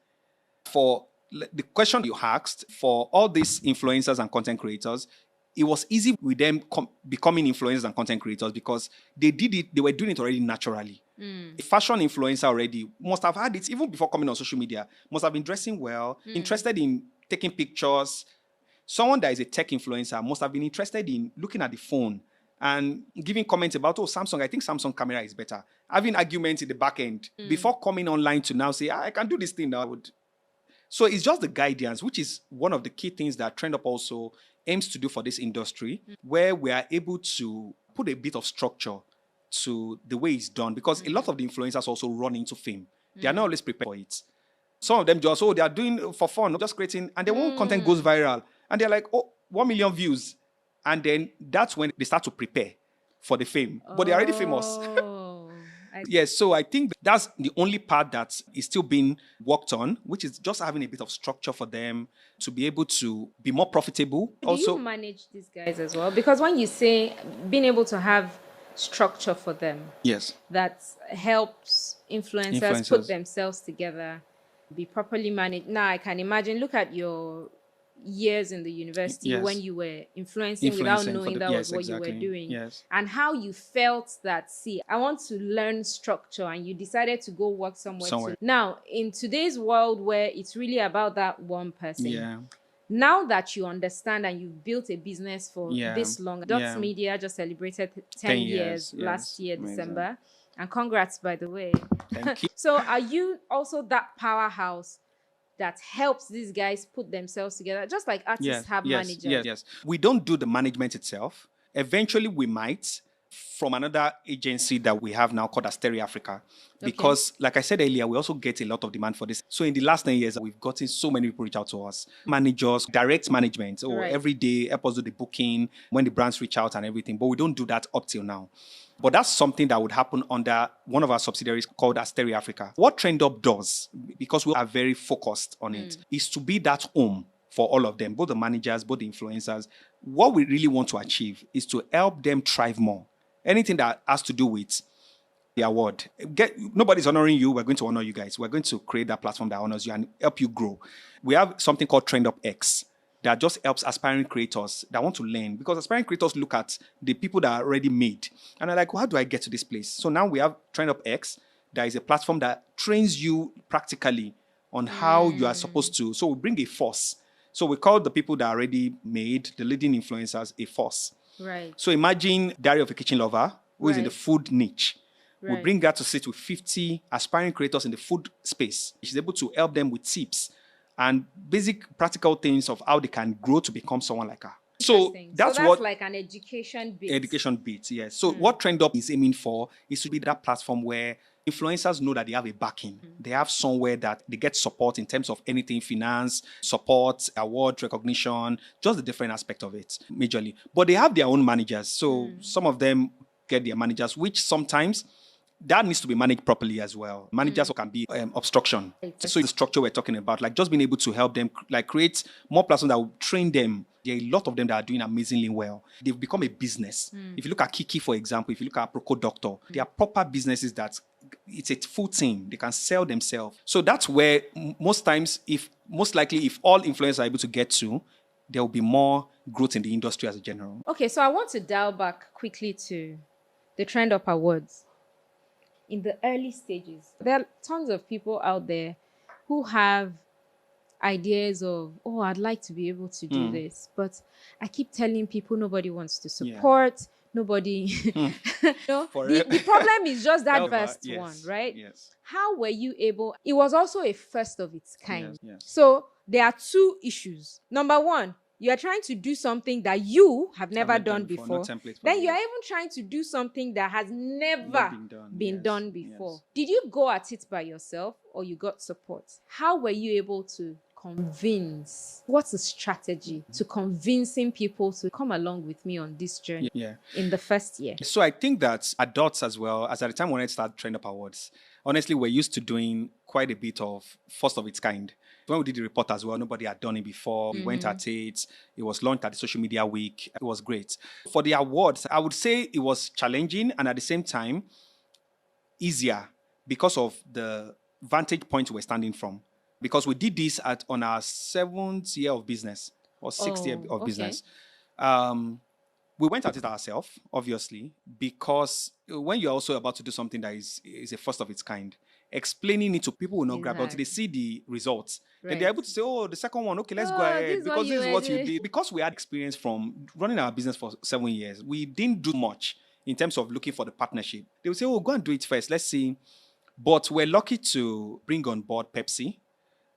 For the question you asked, for all these influencers and content creators, it was easy with them becoming influencers and content creators because they did it. They were doing it already naturally. A fashion influencer already must have had it even before coming on social media, must have been dressing well, interested in taking pictures. Someone that is a tech influencer must have been interested in looking at the phone and giving comments about, oh, Samsung, I think Samsung camera is better. Having arguments in the back end before coming online to now say, I can do this thing now. So it's just the guidance, which is one of the key things that Trendupp also aims to do for this industry, where we are able to put a bit of structure to the way it's done, because a lot of the influencers also run into fame. They are not always prepared for it. Some of them just, they are doing for fun, just creating, and then one content goes viral, and they're like, 1 million views. And then that's when they start to prepare for the fame. But they're already famous. Yes, so I think that's the only part that is still being worked on, which is just having a bit of structure for them to be able to be more profitable. Do you manage these guys as well? Because when you say being able to have structure for them, yes, that helps influencers put themselves together, be properly managed. Now I can imagine, look at your years in the university when you were influencing without knowing that was what you were doing, and how you felt that, see, I want to learn structure, and you decided to go work somewhere. Now, in today's world where it's really about that one person, now that you understand and you've built a business for this long, Dots Media just celebrated 10 years last year, December. And congrats, by the way. Thank you. So are you also that powerhouse that helps these guys put themselves together, just like artists have managers? Yes. We don't do the management itself. Eventually, we might, from another agency that we have now called Diversifying Africa. Because, like I said earlier, we also get a lot of demand for this. So in the last 10 years, we've gotten so many people reach out to us. Managers, direct management, every day, help us do the booking, when the brands reach out and everything. But we don't do that up till now. But that's something that would happen under one of our subsidiaries called Diversifying Africa. What Trendupp does, because we are very focused on it, is to be that home for all of them, both the managers, both the influencers. What we really want to achieve is to help them thrive more. Anything that has to do with the award. Nobody's honoring you. We're going to honor you guys. We're going to create that platform that honors you and help you grow. We have something called Trendupp X that just helps aspiring creators that want to learn, because aspiring creators look at the people that are already made and are like, well, how do I get to this place? So now we have Trendupp X. That is a platform that trains you practically on how you are supposed to. So we bring a force. So we call the people that are already made, the leading influencers, a force. Right. So imagine Diary of a Kitchen Lover, who is in the food niche. We bring her to sit with 50 aspiring creators in the food space. She's able to help them with tips and basic practical things of how they can grow to become someone like her. So that's what, like an education bit. Education bit, yes. So what Trendupp is aiming for is to be that platform where influencers know that they have a backing. They have somewhere that they get support in terms of anything, finance, support, award, recognition, just the different aspect of it, majorly. But they have their own managers. So some of them get their managers, which sometimes that needs to be managed properly as well. Managers can be obstruction. So the structure we're talking about, like just being able to help them, like create more platforms that will train them. There are a lot of them that are doing amazingly well. They've become a business. If you look at Kiki, for example, if you look at Proco Doctor, they are proper businesses that it's a full team. They can sell themselves. So that's where most times, most likely, if all influencers are able to get to, there will be more growth in the industry as a general. Okay, so I want to dial back quickly to the Trendupp Awards. In the early stages, there are tons of people out there who have ideas of, I'd like to be able to do this, but I keep telling people nobody wants to support, nobody. The problem is just that first one, right? Yes. How were you able? It was also a first of its kind. Yes. So there are two issues. Number one, you are trying to do something that you have never done before. Then you are even trying to do something that has never been done before. Yes. Did you go at it by yourself or you got support? How were you able to convince? What's the strategy to convincing people to come along with me on this journey in the first year? So I think that at Dots as well, as at the time when I started Trendupp Awards, honestly, we're used to doing quite a bit of first of its kind. When we did the report as well, nobody had done it before. We went at it. It was launched at the Social Media Week. It was great. For the awards, I would say it was challenging and at the same time easier because of the vantage point we're standing from. Because we did this on our 7th year of business or 6th year of business. We went at it ourselves, obviously, because when you're also about to do something that is a first of its kind, explaining it to people will not grab until they see the results. Then they're able to say, the second one, okay, let's go ahead. Because this is what you did. Because we had experience from running our business for 7 years, we didn't do much in terms of looking for the partnership. They would say, go and do it first. Let's see. But we're lucky to bring on board Pepsi,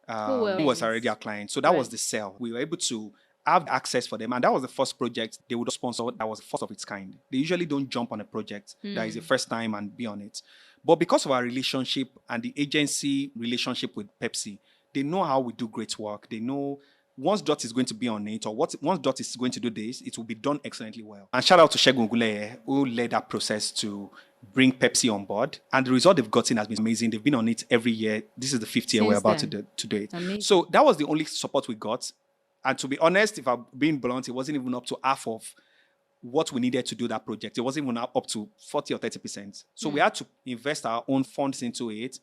who was already our client. So that was the sell. We were able to have access for them. And that was the first project they would sponsor that was the first of its kind. They usually don't jump on a project that is the first time and be on it. But because of our relationship and the agency relationship with Pepsi, they know how we do great work. They know once Dot is going to be on it, or once Dot is going to do this, it will be done excellently well. And shout out to Segun Oguleye, who led that process to bring Pepsi on board. And the result they've gotten has been amazing. They've been on it every year. This is the fifth year we're about to do it. Amazing. So that was the only support we got. And to be honest, if I'm being blunt, it wasn't even up to half of what we needed to do that project. It wasn't even up to 40 or 30%. So we had to invest our own funds into it.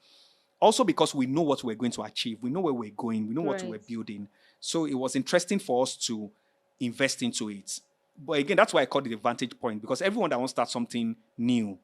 Also because we know what we're going to achieve. We know where we're going. We know what we're building. So it was interesting for us to invest into it. But again, that's why I call it the vantage point, because everyone that wants to start something new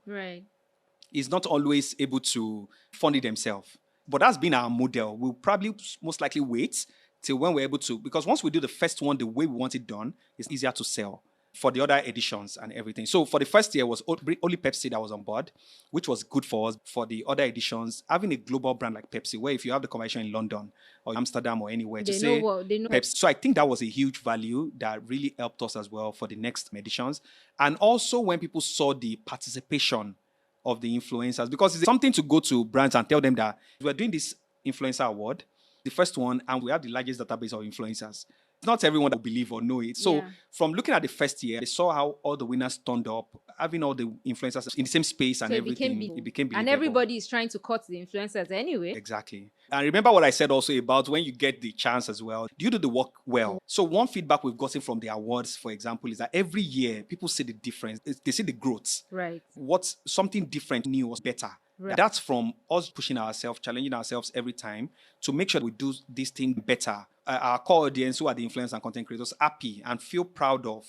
is not always able to fund it themselves. But that's been our model. We'll probably most likely wait till when we're able to, because once we do the first one the way we want it done, it's easier to sell for the other editions and everything. So for the first year was only Pepsi that was on board, which was good for us. For the other editions, having a global brand like Pepsi, where if you have the convention in London or Amsterdam or anywhere, they know Pepsi. So I think that was a huge value that really helped us as well for the next editions. And also when people saw the participation of the influencers, because it's something to go to brands and tell them that we're doing this influencer award, the first one, and we have the largest database of influencers. It's not everyone that will believe or know it. So from looking at the first year, they saw how all the winners turned up, having all the influencers in the same space and everything. It became believable. And everybody is trying to cut the influencers anyway. Exactly. And remember what I said also about when you get the chance as well, do you do the work well? So one feedback we've gotten from the awards, for example, is that every year people see the difference. They see the growth. Right. What's something different, new, was better. Right. That's from us pushing ourselves, challenging ourselves every time to make sure we do this thing better. Our core audience, who are the influencers and content creators, happy and feel proud of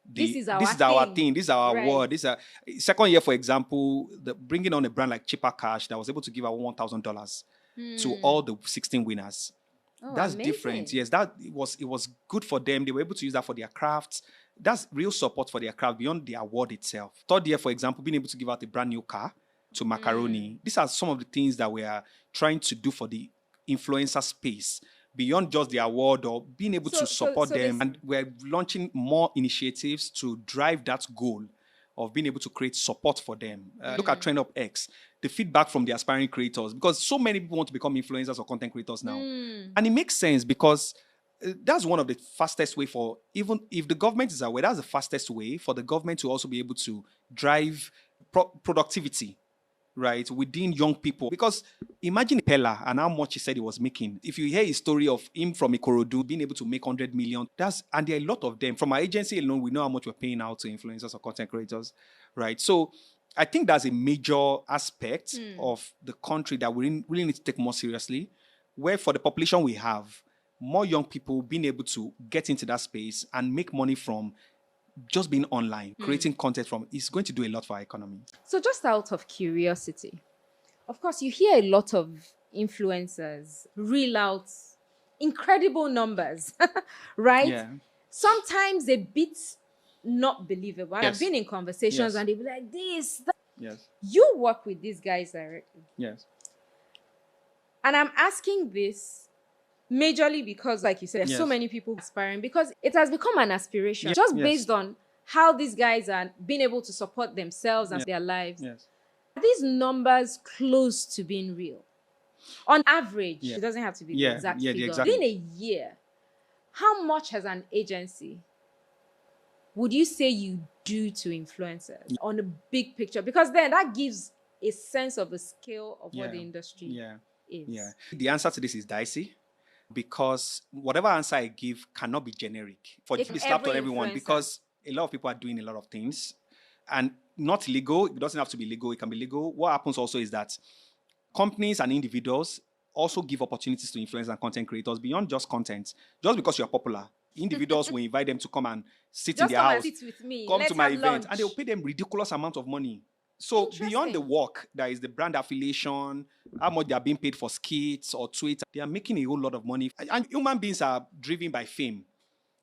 this is our thing. This is our award. This is our second year, for example, bringing on a brand like Cheaper Cash that was able to give out $1,000 to all the 16 winners. That's amazing. Different. Yes, it was good for them. They were able to use that for their crafts. That's real support for their craft beyond the award itself. Third year, for example, being able to give out a brand new car to Macaroni. These are some of the things that we are trying to do for the influencer space beyond just the award or being able to support them. And we're launching more initiatives to drive that goal of being able to create support for them. Look at Trendupp X, the feedback from the aspiring creators, because so many people want to become influencers or content creators now. And it makes sense because that's one of the fastest way for, even if the government is aware, that's the fastest way for the government to also be able to drive productivity, right, within young people. Because imagine Pella and how much he said he was making. If you hear a story of him from Ikorodu being able to make 100 million, and there are a lot of them. From our agency alone, we know how much we're paying out to influencers or content creators, right? So I think that's a major aspect of the country that we really need to take more seriously, where for the population we have, more young people being able to get into that space and make money from just being online, creating content from, is going to do a lot for our economy. So just out of curiosity, of course, you hear a lot of influencers reel out incredible numbers, right? Yeah. Sometimes a bit not believable. And I've been in conversations and they be like, this, that. Yes. You work with these guys directly. Yes. And I'm asking this majorly because, like you said, there's so many people aspiring, because it has become an aspiration just based on how these guys are being able to support themselves and their lives. Yes. Are these numbers close to being real? On average, it doesn't have to be the exact figure. Within a year, how much has an agency, would you say, you do to influencers on the big picture? Because then that gives a sense of the scale of what the industry is. Yeah. The answer to this is dicey, because whatever answer I give cannot be generic for it to be slapped on everyone, because a lot of people are doing a lot of things and not legal. It doesn't have to be legal. It can be legal. What happens also is that companies and individuals also give opportunities to influencers and content creators beyond just content. Just because you're popular, individuals will invite them to come and sit in their house, sit with me. come to my event, lunch. and they'll pay them ridiculous amount of money. So beyond the work, there is the brand affiliation, how much they are being paid for skits or tweets. They are making a whole lot of money. And human beings are driven by fame.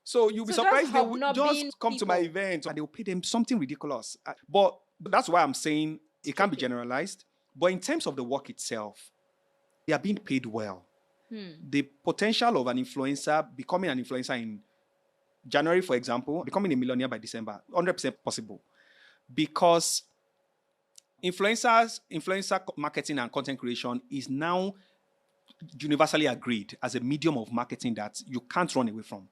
So you'll be surprised they will just come to my event and they'll pay them something ridiculous. But that's why I'm saying it can't be generalized. But in terms of the work itself, they are being paid well. The potential of an influencer, becoming an influencer in January, for example, becoming a millionaire by December, 100% possible. Because influencer marketing and content creation is now universally agreed as a medium of marketing that you can't run away from.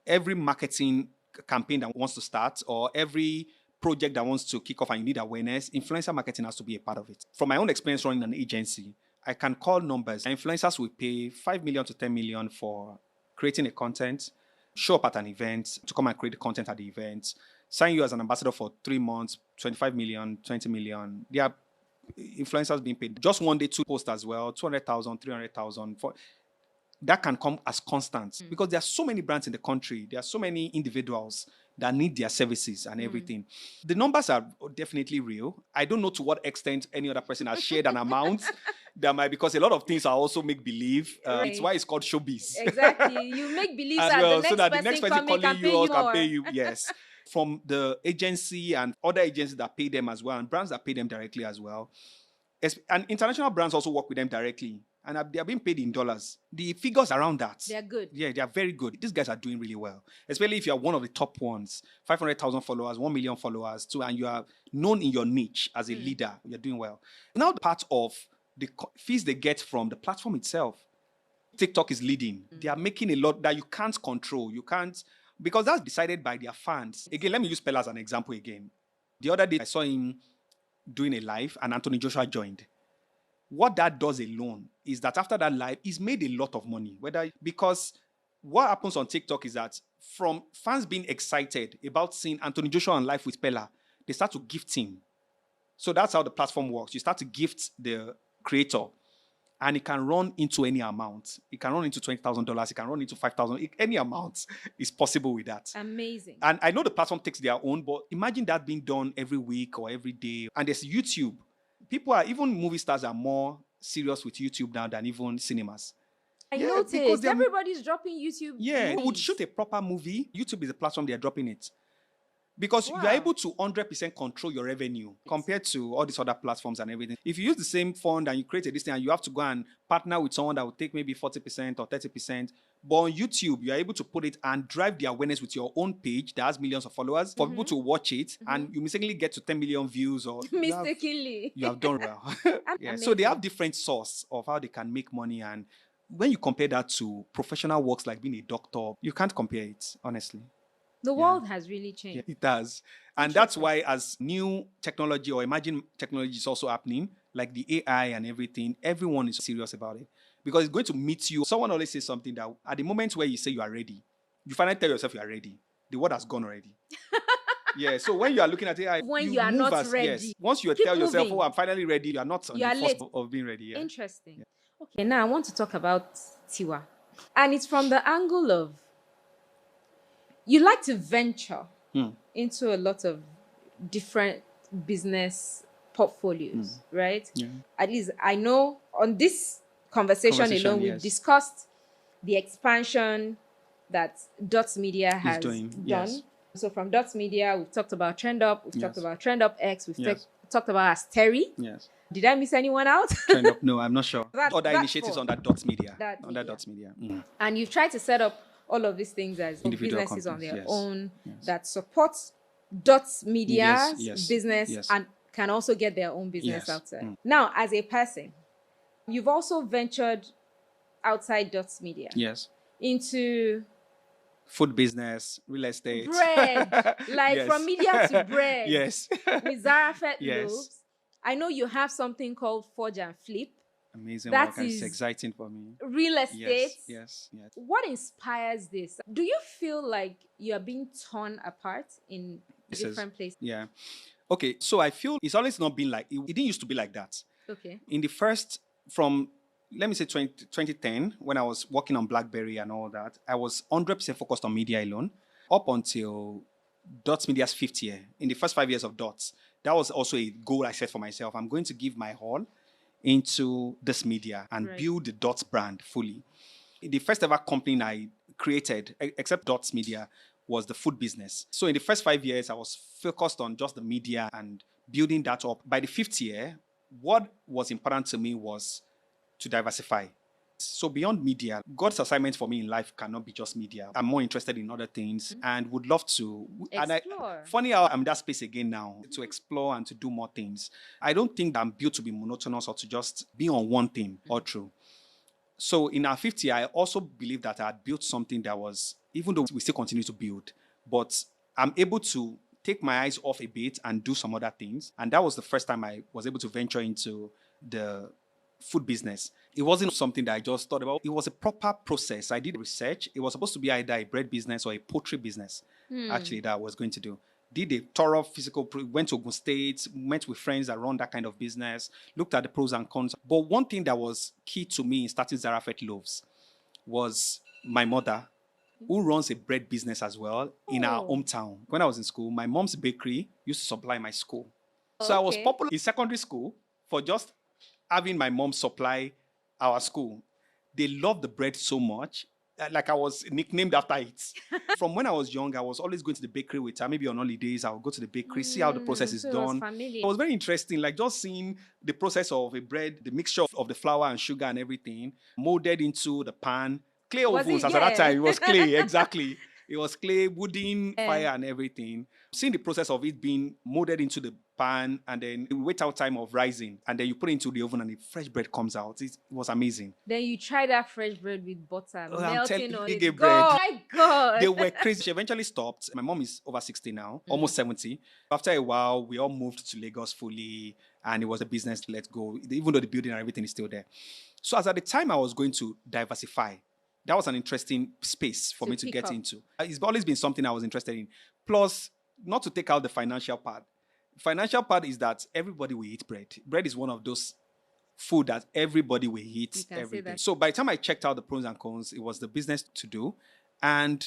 Every marketing campaign that wants to start or every project that wants to kick off and you need awareness, influencer marketing has to be a part of it. From my own experience running an agency, I can call numbers. Influencers will pay 5 million to 10 million for creating a content, show up at an event to come and create the content at the event, sign you as an ambassador for 3 months, 25 million, 20 million. There are influencers being paid. Just one day, 2 posts as well, 200,000, 300,000. That can come as constant because there are so many brands in the country. There are so many individuals that need their services and everything. The numbers are definitely real. I don't know to what extent any other person has shared an amount. Because a lot of things are also make believe. Right. It's why it's called showbiz. Exactly. You make believe as that well, the so that the next next person person calling can pay you you or can more. pay you. Yes. From the agency and other agencies that pay them as well, and brands that pay them directly as well. And international brands also work with them directly. And they are being paid in dollars. The figures around that. They're good. Yeah, they are very good. These guys are doing really well. Especially if you are one of the top ones. 500,000 followers, 1 million followers, too. And you are known in your niche as a leader. You're doing well. Now, the part of the fees they get from the platform itself. TikTok is leading. They are making a lot that you can't control. You can't, because that's decided by their fans. Again, let me use Pella as an example again. The other day, I saw him doing a live and Anthony Joshua joined. What that does alone is that after that live, he's made a lot of money. Because what happens on TikTok is that from fans being excited about seeing Anthony Joshua on live with Pella, they start to gift him. So that's how the platform works. You start to gift the creator, and it can run into any amount. It can run into $20,000. It can run into $5,000. Any amount is possible with that. Amazing. And I know the platform takes their own, but imagine that being done every week or every day. And there's YouTube. Even movie stars are more serious with YouTube now than even cinemas. I noticed everybody's dropping YouTube. Yeah, movies. they would shoot a proper movie. YouTube is the platform they're dropping it. Because you're able to 100% control your revenue compared to all these other platforms and everything. If you use the same fund and you create this thing and you have to go and partner with someone that will take maybe 40% or 30%, but on YouTube, you're able to put it and drive the awareness with your own page that has millions of followers for people to watch it, and you mistakenly get to 10 million views or mistakenly. you have done well. Yeah. So they have different source of how they can make money, and when you compare that to professional works like being a doctor, you can't compare it, honestly. The world has really changed. Yeah, it does. And that's why as new technology or emerging technology is also happening, like the AI and everything, everyone is serious about it. Because it's going to meet you. Someone always says something that at the moment where you say you are ready, you finally tell yourself you are ready. The word has gone already. Yeah, so when you are looking at AI, when you are not ready. Yes, once you tell yourself, oh, I'm finally ready, you are not on the late. cusp of being ready. Yeah. Interesting. Yeah. Okay, now I want to talk about Tiwa. And it's from the angle of you like to venture into a lot of different business portfolios, right? Yeah. At least I know on this conversation alone, we've discussed the expansion that Dots Media has done. Yes. So from Dots Media, we've talked about Trendupp, we've talked about Trendupp X, we've talked about Asteri. Yes. Did I miss anyone out? Trendupp, no, I'm not sure. Other initiatives under Dots Media. Dots Media. And you've tried to set up all of these things as individual businesses on their own that support Dots Media's business and can also get their own business outside. Now, as a person, you've also ventured outside Dots Media. Yes. Into food business, real estate. Bread. From media to bread. Yes. With Zarafet Loaves. I know you have something called Forge and Flip. Amazing work, and it's exciting for me. Real estate. Yes. What inspires this? Do you feel like you are being torn apart in different places? Yeah. Okay, so I feel it's always not been like, it didn't used to be like that. Okay. In the first, from, let me say 2010, when I was working on Blackberry and all that, I was 100% focused on media alone up until Dots Media's 5th year. In the first 5 years of Dots, that was also a goal I set for myself. I'm going to give my all into this media and build the Dots brand fully. The first ever company I created, except Dots Media, was the food business. So in the first 5 years, I was focused on just the media and building that up. By the 5th year, what was important to me was to diversify. So beyond media, God's assignment for me in life cannot be just media. I'm more interested in other things and would love to. Explore. Funny how I'm in that space again now to explore and to do more things. I don't think that I'm built to be monotonous or to just be on one thing or true. So in our 50, I also believe that I had built something that was, even though we still continue to build, but I'm able to take my eyes off a bit and do some other things. And that was the first time I was able to venture into the food business. It wasn't something that I just thought about. It was a proper process. I did research. It was supposed to be either a bread business or a poultry business, actually, that I was going to do. Did a thorough went to Ogun State, met with friends that run that kind of business, looked at the pros and cons. But one thing that was key to me in starting Zarafet Loaves was my mother, who runs a bread business as well in our hometown. When I was in school, my mom's bakery used to supply my school. So I was popular in secondary school for just having my mom supply our school. They loved the bread so much. Like I was nicknamed after it. From when I was young, I was always going to the bakery with her. Maybe on holidays, I would go to the bakery, see how the process is done. It was very interesting, like just seeing the process of a bread, the mixture of the flour and sugar and everything, molded into the pan. Clay ovens, as at that time, it was clay, exactly. It was clay, wooden, fire and everything. Seeing the process of it being molded into the pan and then the wait out time of rising and then you put it into the oven and the fresh bread comes out. It was amazing. Then you try that fresh bread with butter, melting on it. Bread. Oh my God. They were crazy. She eventually stopped. My mom is over 60 now, almost 70. After a while, we all moved to Lagos fully and it was a business let go, even though the building and everything is still there. So as at the time I was going to diversify, that was an interesting space for me to get into. It's always been something I was interested in. Plus, not to take out the financial part. Financial part is that everybody will eat bread. Bread is one of those food that everybody will eat every day. So by the time I checked out the pros and cons, it was the business to do. And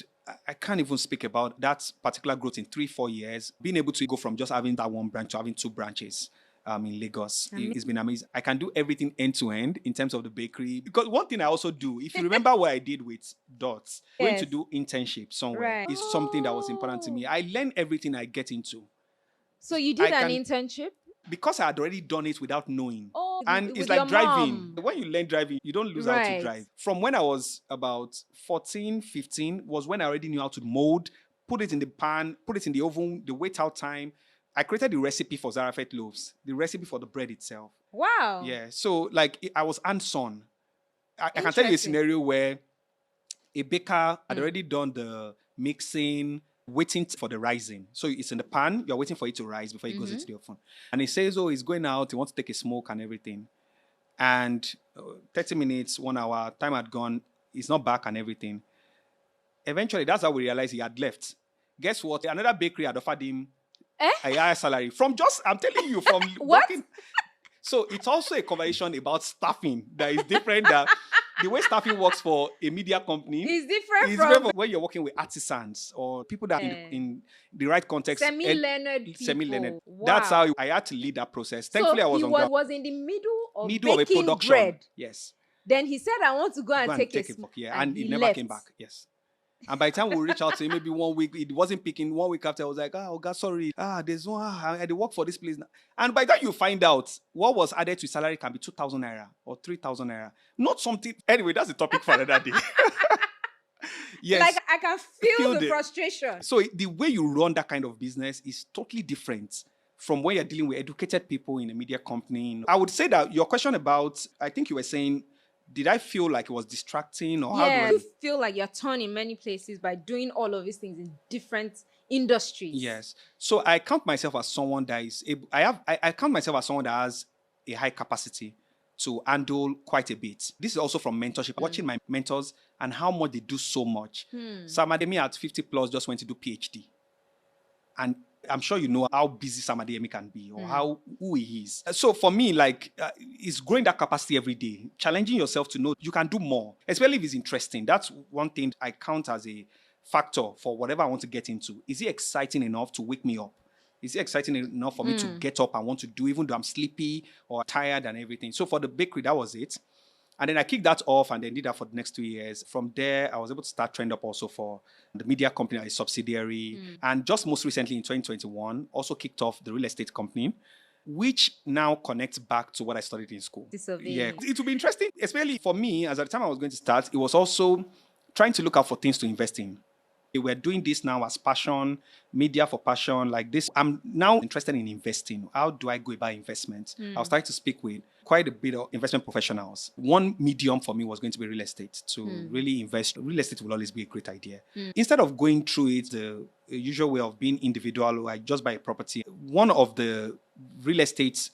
I can't even speak about that particular growth in 3-4 years. Being able to go from just having that one branch to having 2 branches. In Lagos. It's been amazing. I can do everything end to end in terms of the bakery. Because one thing I also do, if you remember what I did with Dots, going to do internship somewhere is something that was important to me. I learn everything I get into. So you did an internship? Because I had already done it without knowing. And it's with like your driving. mom. When you learn driving, you don't lose how to drive. From when I was about 14, 15, was when I already knew how to mold, put it in the pan, put it in the oven, the wait out time. I created the recipe for Zarafet Loaves, the recipe for the bread itself. Wow. Yeah. So, like, I was hands-on. I can tell you a scenario where a baker had already done the mixing, waiting for the rising. So, it's in the pan. You're waiting for it to rise before it goes into the oven. And he says, oh, he's going out. He wants to take a smoke and everything. And 30 minutes, 1 hour, time had gone. He's not back and everything. Eventually, that's how we realized he had left. Guess what? Another bakery had offered him a higher salary from just, I'm telling you, from working. So it's also a conversation about staffing that is different. That the way staffing works for a media company is different from when you're working with artisans or people that in the right context. Semi-learned people. Wow. That's how I had to lead that process. Thankfully, so I was in the middle of a production. Bread. Yes. Then he said, I want to go and take a smoke. Yeah, and he never came back. Yes. And by the time we reach out to him, maybe 1 week, it wasn't picking. 1 week after, I was like, oh, God, sorry. There's one, I work for this place now. And by that, you find out what was added to salary can be 2,000 naira or 3,000 naira. Not something. Anyway, that's the topic for another day. Yes. Like, I can feel the frustration. So the way you run that kind of business is totally different from when you're dealing with educated people in a media company. I would say that your question about, I think you were saying, did I feel like it was distracting or how do I feel like you're torn in many places by doing all of these things in different industries? Yes. So I count myself as someone that is able, I count myself as someone that has a high capacity to handle quite a bit. This is also from mentorship, watching my mentors and how much they do so much. Sam Ademi at 50 plus just went to do PhD. And I'm sure you know how busy Sam Ademi can be or who he is. So for me, like, it's growing that capacity every day, challenging yourself to know you can do more, especially if it's interesting. That's one thing I count as a factor for whatever I want to get into. Is it exciting enough to wake me up? Is it exciting enough for me to get up and want to do, even though I'm sleepy or tired and everything? So for the bakery, that was it. And then I kicked that off and then did that for the next 2 years. From there, I was able to start Trendupp also for the media company, a subsidiary. And just most recently in 2021, also kicked off the real estate company, which now connects back to what I studied in school. Surveying. Yeah, it will be interesting, especially for me, as at the time I was going to start, it was also trying to look out for things to invest in. We're doing this now as passion, media for passion, like this. I'm now interested in investing. How do I go about investment? I was starting to speak with quite a bit of investment professionals. One medium for me was going to be real estate. To really invest, real estate will always be a great idea. Instead of going through it the usual way of being individual, or I just buy a property, one of the real estate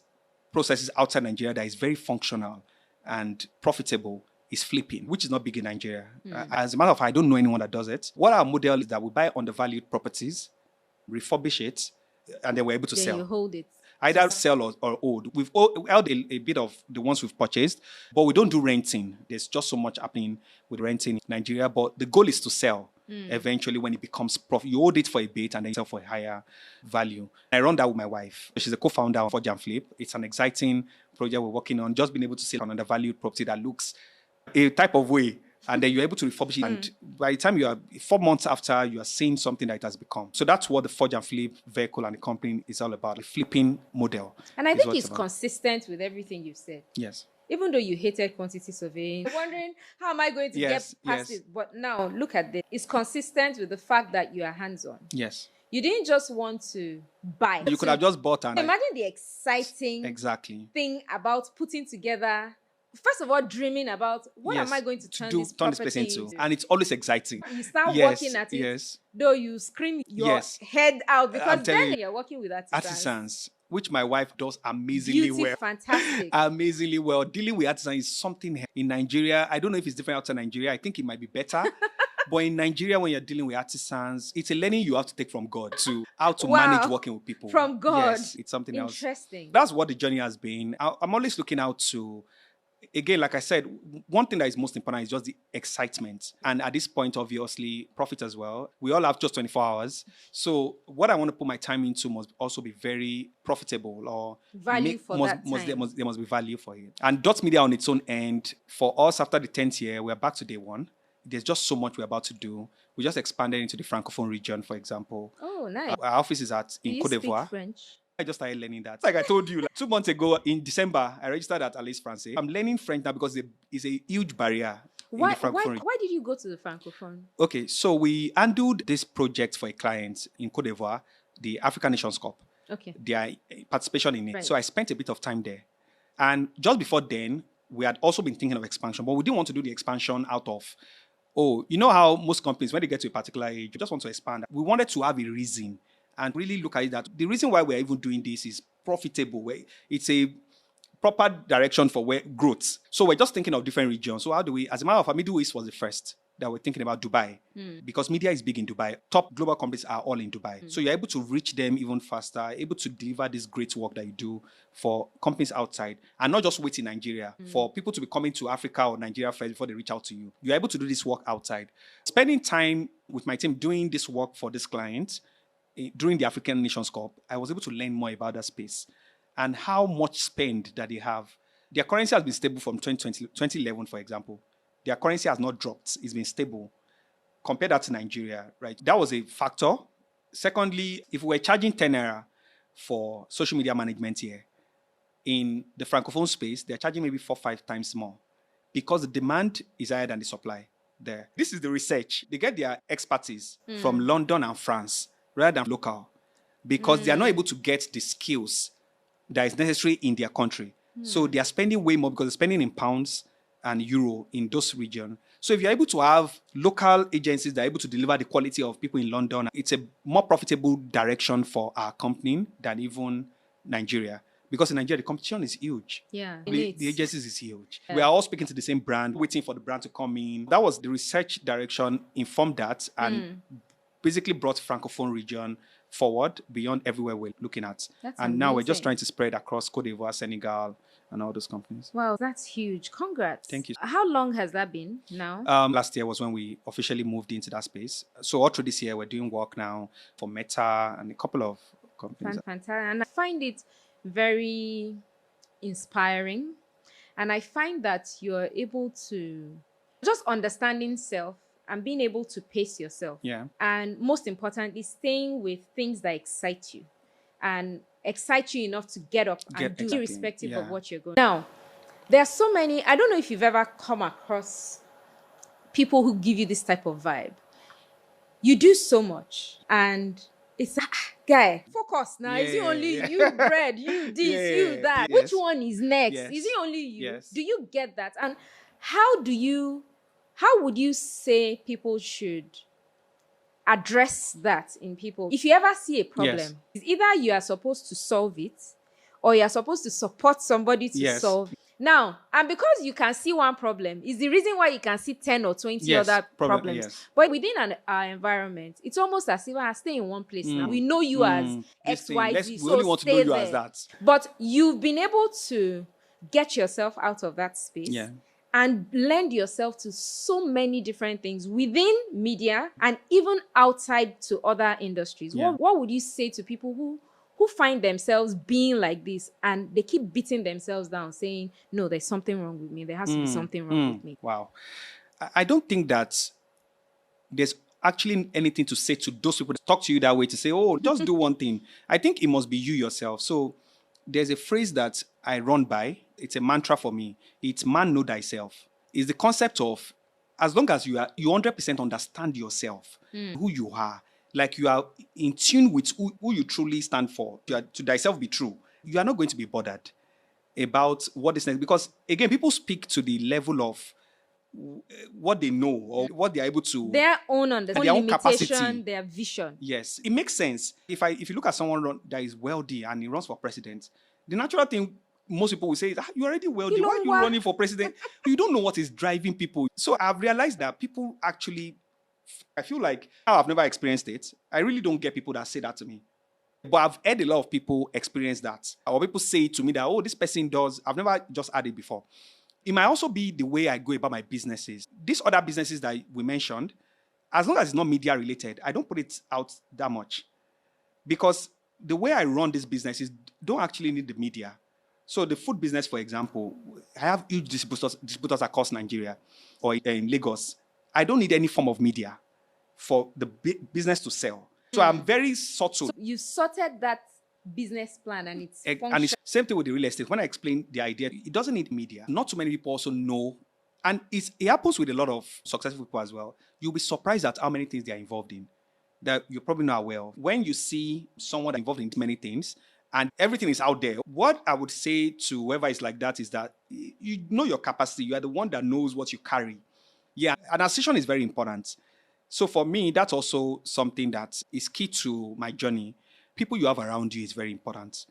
processes outside Nigeria that is very functional and profitable is flipping, which is not big in Nigeria. As a matter of fact, I don't know anyone that does it. What our model is that we buy undervalued properties, refurbish it, and then we're able to Then sell. you hold it. Either sell or hold. We've held a bit of the ones we've purchased, but we don't do renting. There's just so much happening with renting in Nigeria, but the goal is to sell. Eventually, when it becomes profit, you hold it for a bit and then sell for a higher value. I run that with my wife. She's a co-founder of Forge and Flip. It's an exciting project we're working on. Just being able to sell an undervalued property that looks a type of way, and then you're able to refurbish it. And by the time you are 4 months after, you are seeing something that it has become. So that's what the Forge and Flip vehicle and the company is all about, the flipping model. And I think it's consistent with everything you've said. Yes. Even though you hated quantity surveying, you're wondering, how am I going to get past it? But now, look at this. It's consistent with the fact that you are hands-on. Yes. You didn't just want to buy. You could have just bought and... Imagine the exciting thing about putting together... First of all, dreaming about what am I going to turn this place into? And it's always exciting. You start working at it. Yes. Though you scream your head out, because then you're working with artisans. Which my wife does amazingly well. Fantastic. Amazingly well. Dealing with artisans is something in Nigeria. I don't know if it's different outside Nigeria. I think it might be better. But in Nigeria, when you're dealing with artisans, it's a learning you have to take from God to how to manage working with people. From God. Yes, it's something else. Interesting. That's what the journey has been. I'm always looking out to... Again, like I said, one thing that is most important is just the excitement. And at this point, obviously, profit as well. We all have just 24 hours. So what I want to put my time into must also be very profitable, or value for that time. There must be value for it. And Dot Media on its own end, for us after the 10th year, we're back to day one. There's just so much we're about to do. We just expanded into the Francophone region, for example. Oh, nice. Our office is in Côte d'Ivoire. Speak French? I just started learning that. Like I told you, 2 months ago in December, I registered at Alice Francais. I'm learning French now because it's a huge barrier in the Francophone region. Why did you go to the Francophone? Okay, so we handled this project for a client in Côte d'Ivoire, the African Nations Cup. Okay. Their participation in it. Right. So I spent a bit of time there. And just before then, we had also been thinking of expansion, but we didn't want to do the expansion out of, you know how most companies, when they get to a particular age, you just want to expand. We wanted to have a reason and really look at it that the reason why we're even doing this is profitable. It's a proper direction for growth. So we're just thinking of different regions. So how do we, as a matter of fact, Middle East was the first that we're thinking about. Dubai, because media is big in Dubai. Top global companies are all in Dubai. So you're able to reach them even faster, able to deliver this great work that you do for companies outside, and not just wait in Nigeria for people to be coming to Africa or Nigeria first before they reach out to you. You're able to do this work outside. Spending time with my team doing this work for this client during the African Nations Cup, I was able to learn more about that space and how much spend that they have. Their currency has been stable from 2011, for example. Their currency has not dropped. It's been stable. Compare that to Nigeria, right? That was a factor. Secondly, if we were charging 10 naira for social media management here, in the Francophone space, they're charging maybe 4 or 5 times more because the demand is higher than the supply there. This is the research. They get their expertise from London and France rather than local, because they are not able to get the skills that is necessary in their country. So they are spending way more because they're spending in pounds and euro in those regions. So if you're able to have local agencies that are able to deliver the quality of people in London, it's a more profitable direction for our company than even Nigeria. Because in Nigeria, the competition is huge. Yeah, the agencies is huge. Yeah. We are all speaking to the same brand, waiting for the brand to come in. That was the research direction, informed that, and basically brought Francophone region forward beyond everywhere we're looking at. That's and amazing. Now we're just trying to spread across Côte d'Ivoire, Senegal, and all those companies. Wow, that's huge. Congrats. Thank you. How long has that been now? Last year was when we officially moved into that space. So all through this year, we're doing work now for Meta and a couple of companies. Fantastic. And I find it very inspiring. And I find that you're able to just understanding self and being able to pace yourself. Yeah. And most importantly, staying with things that excite you. And excite you enough to get up and do, exactly. irrespective of what you're going. Now, there are so many. I don't know if you've ever come across people who give you this type of vibe. You do so much, and it's guy, focus now. Is it only you, bread, you this, you that? Which one is next? Is it only you? Do you get that? And how would you say people should address that in people? If you ever see a problem, it's either you are supposed to solve it or you are supposed to support somebody to solve it. Now, and because you can see one problem is the reason why you can see 10 or 20 other problems. But within our environment, it's almost as if I stay in one place now. We know you as XYZ, so we only want to know you as that. But you've been able to get yourself out of that space and lend yourself to so many different things within media and even outside to other industries. What would you say to people who find themselves being like this and they keep beating themselves down saying, no, there's something wrong with me. There has to be something wrong with me. Wow. I don't think that there's actually anything to say to those people that talk to you that way, to say, oh, just do one thing. I think it must be you yourself. So there's a phrase that I run by. It's a mantra for me. It's man know thyself. It's the concept of, as long as you 100% understand yourself, who you are, like you are in tune with who you truly stand for, to thyself be true, you are not going to be bothered about what is next. Because again, people speak to the level of what they know or what they are able to, their own understanding, their own capacity, their vision. Yes, it makes sense. If you look at someone that is wealthy and he runs for president, the natural thing most people will say is, you're already wealthy. Why are you running for president? You don't know what is driving people. So I've realized that people actually, I feel like I've never experienced it. I really don't get people that say that to me. But I've heard a lot of people experience that. Or people say to me that, oh, this person does. I've never just had it before. It might also be the way I go about my businesses. These other businesses that we mentioned, as long as it's not media related, I don't put it out that much. Because the way I run these businesses don't actually need the media. So the food business, for example, I have huge distributors across Nigeria or in Lagos. I don't need any form of media for the business to sell. So I'm very subtle. So you sorted that business plan and it's and it's same thing with the real estate. When I explain the idea, it doesn't need media. Not too many people also know. And it happens with a lot of successful people as well. You'll be surprised at how many things they're involved in that you're probably not aware of. When you see someone involved in many things and everything is out there, what I would say to whoever is like that is that you know your capacity. You are the one that knows what you carry. Yeah, and assertion is very important. So for me, that's also something that is key to my journey. People you have around you is very important.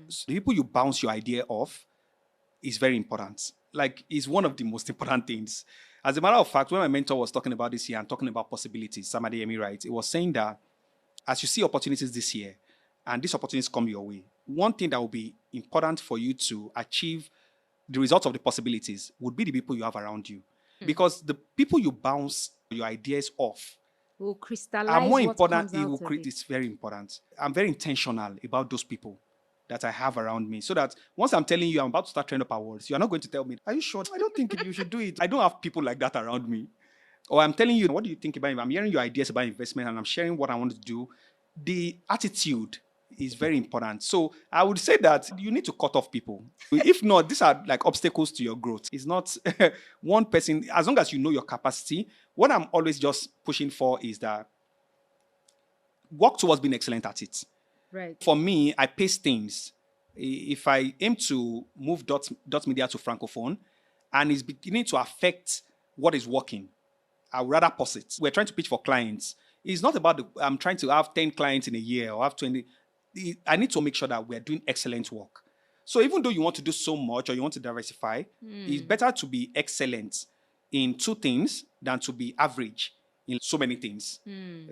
So the people you bounce your idea off is very important. Like, it's one of the most important things. As a matter of fact, when my mentor was talking about this year and talking about possibilities, Samadi Emi, right, it was saying that as you see opportunities this year and these opportunities come your way, one thing that will be important for you to achieve the results of the possibilities would be the people you have around you. Because the people you bounce your ideas off will crystallize are more what important. comes out of it. It's very important. I'm very intentional about those people that I have around me. So that once I'm telling you I'm about to start Trendupp Awards, you're not going to tell me, are you sure? I don't think you should do it. I don't have people like that around me. Or I'm telling you, what do you think about it? I'm hearing your ideas about investment and I'm sharing what I want to do. The attitude is very important. So I would say that you need to cut off people. If not, these are like obstacles to your growth. It's not one person. As long as you know your capacity, what I'm always just pushing for is that work towards being excellent at it. Right. For me, I pace things. If I aim to move dot media to Francophone and it's beginning to affect what is working, I would rather pause it. We're trying to pitch for clients. It's not about I'm trying to have 10 clients in a year or have 20. I need to make sure that we're doing excellent work. So even though you want to do so much or you want to diversify, it's better to be excellent in two things than to be average in so many things.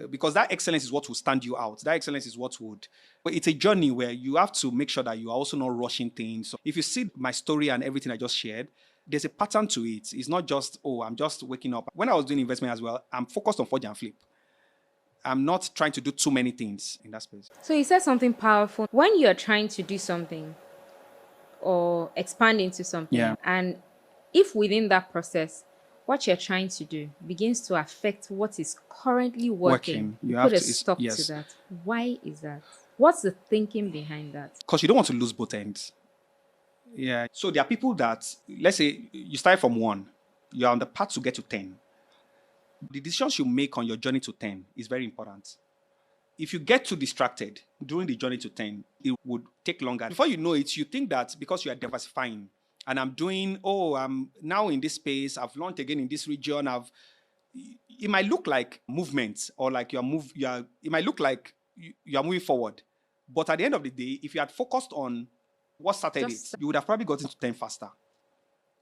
Because that excellence is what will stand you out. That excellence is what would. But it's a journey where you have to make sure that you are also not rushing things. So if you see my story and everything I just shared, there's a pattern to it. It's not just, I'm just waking up. When I was doing investment as well, I'm focused on forge and flip. I'm not trying to do too many things in that space. So you said something powerful. When you're trying to do something or expand into something, and if within that process, what you're trying to do begins to affect what is currently working, you put a stop to that. Why is that? What's the thinking behind that? Because you don't want to lose both ends. Yeah. So there are people that, let's say you start from 1, you're on the path to get to 10. The decisions you make on your journey to 10 is very important. If you get too distracted during the journey to 10, it would take longer. Before you know it, you think that because you are diversifying and I'm now in this space, I've launched again in this region, it might look like movement or like it might look like you are moving forward. But at the end of the day, if you had focused on what started it, you would have probably gotten to 10 faster.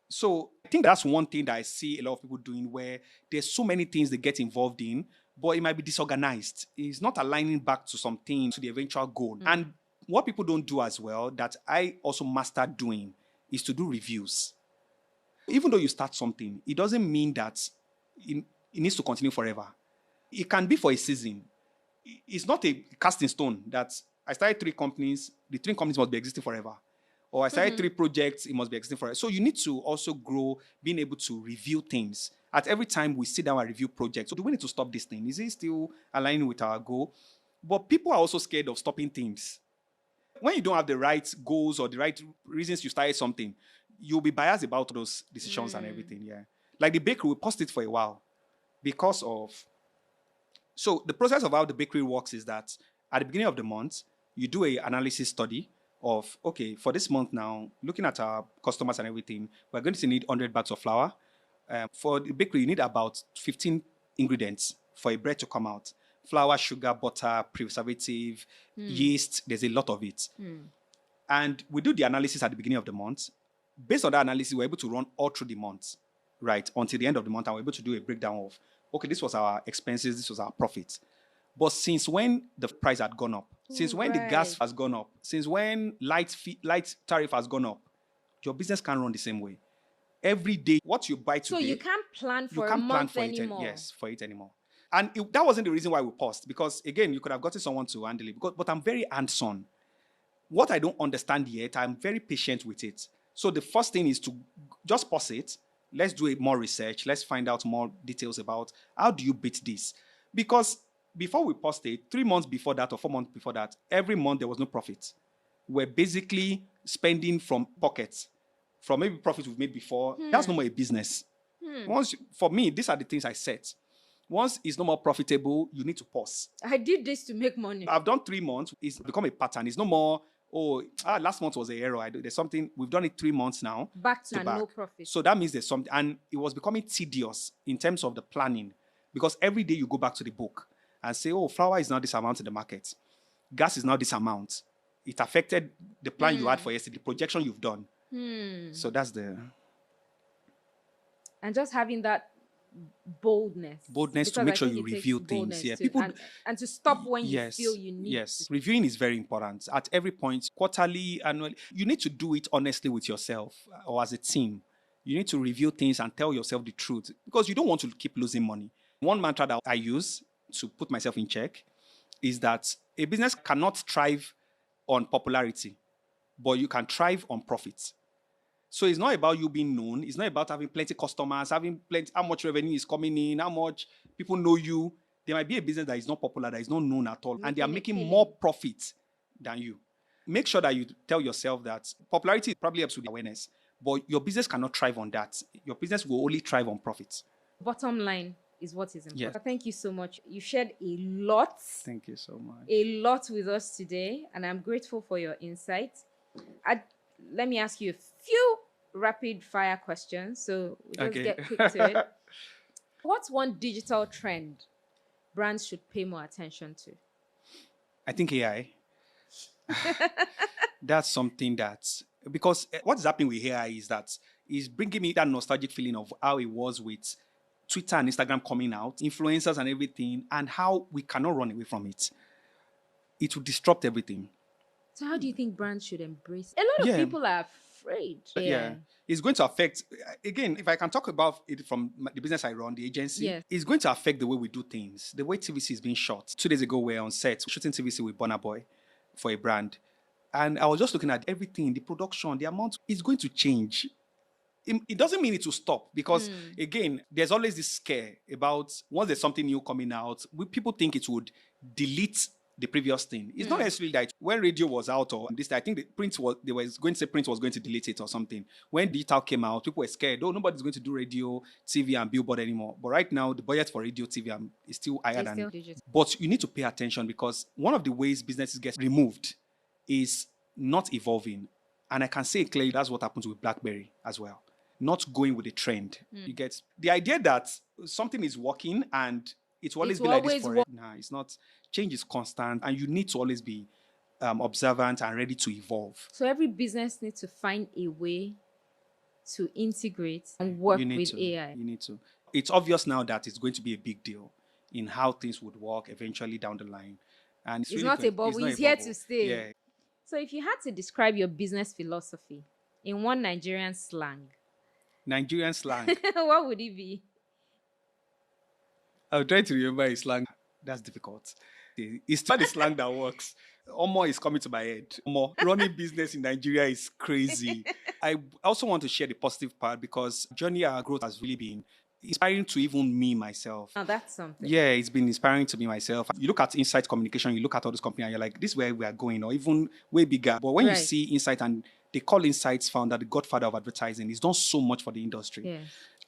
So I think that's one thing that I see a lot of people doing where there's so many things they get involved in, but it might be disorganized. It's not aligning back to something, to the eventual goal. And what people don't do as well, that I also mastered doing, is to do reviews. Even though you start something, it doesn't mean that it needs to continue forever. It can be for a season. It's not a cast in stone that I started 3 companies, the 3 companies must be existing forever. Or I started 3 projects, it must be existing forever. So you need to also grow, being able to review things. At every time we sit down and review projects, so do we need to stop this thing? Is it still aligning with our goal? But people are also scared of stopping things. When you don't have the right goals or the right reasons you started something, you'll be biased about those decisions and everything, yeah. Like the bakery, we paused it for a while because of... So the process of how the bakery works is that at the beginning of the month, you do an analysis study of, okay, for this month now, looking at our customers and everything, we're going to need 100 bags of flour. For the bakery, you need about 15 ingredients for a bread to come out. Flour, sugar, butter, preservative, yeast, there's a lot of it. And we do the analysis at the beginning of the month. Based on that analysis, we're able to run all through the month, right, until the end of the month, and we're able to do a breakdown of, okay, this was our expenses, this was our profits. But since when the price had gone up, since when the gas has gone up, since when light tariff has gone up, your business can't run the same way. Every day, what you buy today... So you can't plan for a month anymore. Yes, for it anymore. And that wasn't the reason why we paused, because, again, you could have gotten someone to handle it. But I'm very hands-on. What I don't understand yet, I'm very patient with it. So the first thing is to just pause it. Let's do more research. Let's find out more details about how do you beat this. Because before we paused it, 3 months before that or 4 months before that, every month there was no profit. We're basically spending from pockets, from maybe profits we've made before. That's no more a business. For me, these are the things I set. Once it's no more profitable, you need to pause. I did this to make money. I've done 3 months. It's become a pattern. It's no more, last month was a error. There's something, we've done it 3 months now. Back to no profit. So that means there's something, and it was becoming tedious in terms of the planning, because every day you go back to the book and say, flour is now this amount in the market. Gas is now this amount. It affected the plan you had for yesterday, the projection you've done. So that's the... And just having that boldness to make sure you review things. Yeah, people and to stop when you feel you need. Yes, reviewing is very important at every point, quarterly, annually. You need to do it honestly with yourself or as a team. You need to review things and tell yourself the truth, because you don't want to keep losing money. One mantra that I use to put myself in check is that a business cannot thrive on popularity, but you can thrive on profits. So it's not about you being known. It's not about having plenty of customers, how much revenue is coming in, how much people know you. There might be a business that is not popular, that is not known at all, and they are making more profit than you. Make sure that you tell yourself that popularity probably helps with awareness, but your business cannot thrive on that. Your business will only thrive on profits. Bottom line is what is important. Yes. Thank you so much. You shared a lot. Thank you so much. A lot with us today, and I'm grateful for your insight. Let me ask you a few rapid fire questions, so we'll just get quick to it. What's one digital trend brands should pay more attention to? I think AI. That's something because what's happening with AI is bringing me that nostalgic feeling of how it was with Twitter and Instagram coming out, influencers and everything, and how we cannot run away from it. It will disrupt everything. So how do you think brands should embrace it? A lot of people are afraid. Yeah. It's going to affect, again, if I can talk about it from the business I run, the agency, it's going to affect the way we do things, the way TVC is being shot. 2 days ago, we were on set shooting TVC with Burna Boy for a brand. And I was just looking at everything, the production, the amount is going to change. It doesn't mean it will stop, because, again, there's always this scare about once there's something new coming out, people think it would delete the previous thing. It's not necessarily that when radio was out or this, I think they were going to say print was going to delete it or something. When digital came out, people were scared. Oh, nobody's going to do radio, TV, and billboard anymore. But right now, the budget for radio, TV is still higher than. Digital. But you need to pay attention because one of the ways businesses get removed is not evolving. And I can say clearly that's what happens with Blackberry as well. Not going with the trend. You get the idea that something is working and it will always be like this forever. Nah, it's not. Change is constant and you need to always be observant and ready to evolve. So every business needs to find a way to integrate and work with AI. You need to. It's obvious now that it's going to be a big deal in how things would work eventually down the line. And it's really not a bubble, it's here to stay. Yeah. So if you had to describe your business philosophy in one Nigerian slang. Nigerian slang. What would it be? I'll try to remember a slang. That's difficult. It's not the slang that works. Omo is coming to my head. Omo, running business in Nigeria is crazy. I also want to share the positive part because journey our growth has really been inspiring to even me myself. Oh, that's something. Yeah, it's been inspiring to me myself. You look at Insight Communication, you look at all those companies, and you're like, this is where we are going, or even way bigger. But when you see Insight, and they call Insight's founder the godfather of advertising, he's done so much for the industry. Yeah.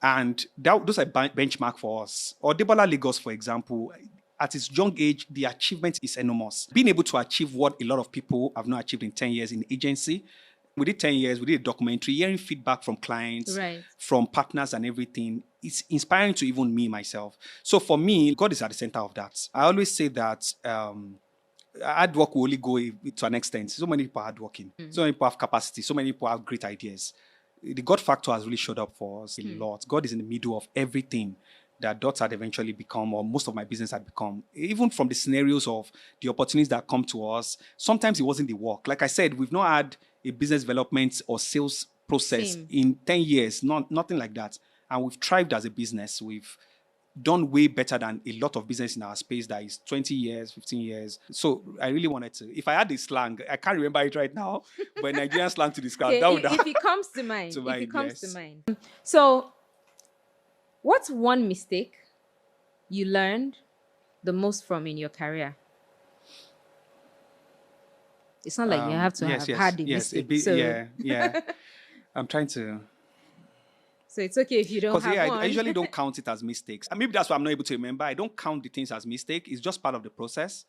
And those are benchmark for us. Or Bola Lagos, for example, at his young age, the achievement is enormous. Being able to achieve what a lot of people have not achieved in 10 years in agency. We did 10 years, we did a documentary, hearing feedback from clients, from partners and everything. It's inspiring to even me, myself. So for me, God is at the center of that. I always say that hard work will only go to an extent. So many people are hardworking. So many people have capacity. So many people have great ideas. The God factor has really showed up for us a lot. God is in the middle of everything that Dots had eventually become, or most of my business had become. Even from the scenarios of the opportunities that come to us, sometimes it wasn't the work. Like I said, we've not had a business development or sales process in 10 years, nothing like that. And we've thrived as a business. We've done way better than a lot of business in our space that is 20 years, 15 years. So I really wanted to, if I had the slang, I can't remember it right now, but Nigerian slang to describe that would if it comes to mind. To mind. So what's one mistake you learned the most from in your career? It's not like you have to have had a mistake. Yeah. I'm trying to... So it's okay if you don't have one. I usually don't count it as mistakes. And maybe that's why I'm not able to remember. I don't count the things as mistake. It's just part of the process.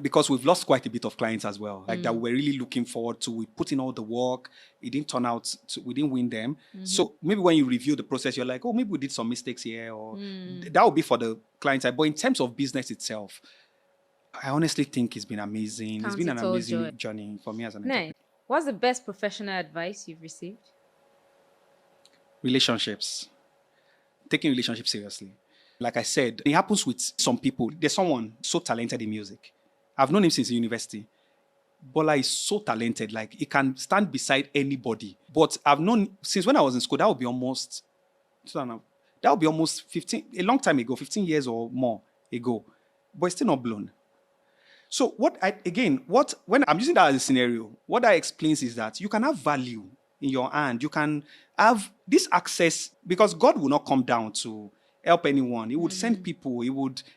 Because we've lost quite a bit of clients as well. Like that we're really looking forward to. We put in all the work. It didn't turn out, we didn't win them. So maybe when you review the process, you're like, oh, maybe we did some mistakes here. Or that would be for the client side. But in terms of business itself, I honestly think it's been amazing. It's been an amazing journey for me as an entrepreneur. What's the best professional advice you've received? Relationships. Taking relationships seriously. Like I said, it happens with some people. There's someone so talented in music. I've known him since university. Bola is so talented. Like, he can stand beside anybody. But I've known since when I was in school, that would be almost 15, a long time ago, 15 years or more ago. But it's still not blown. So when I'm using that as a scenario, what that explains is that you can have value in your hand. You can have this access because God will not come down to help anyone. He would send people.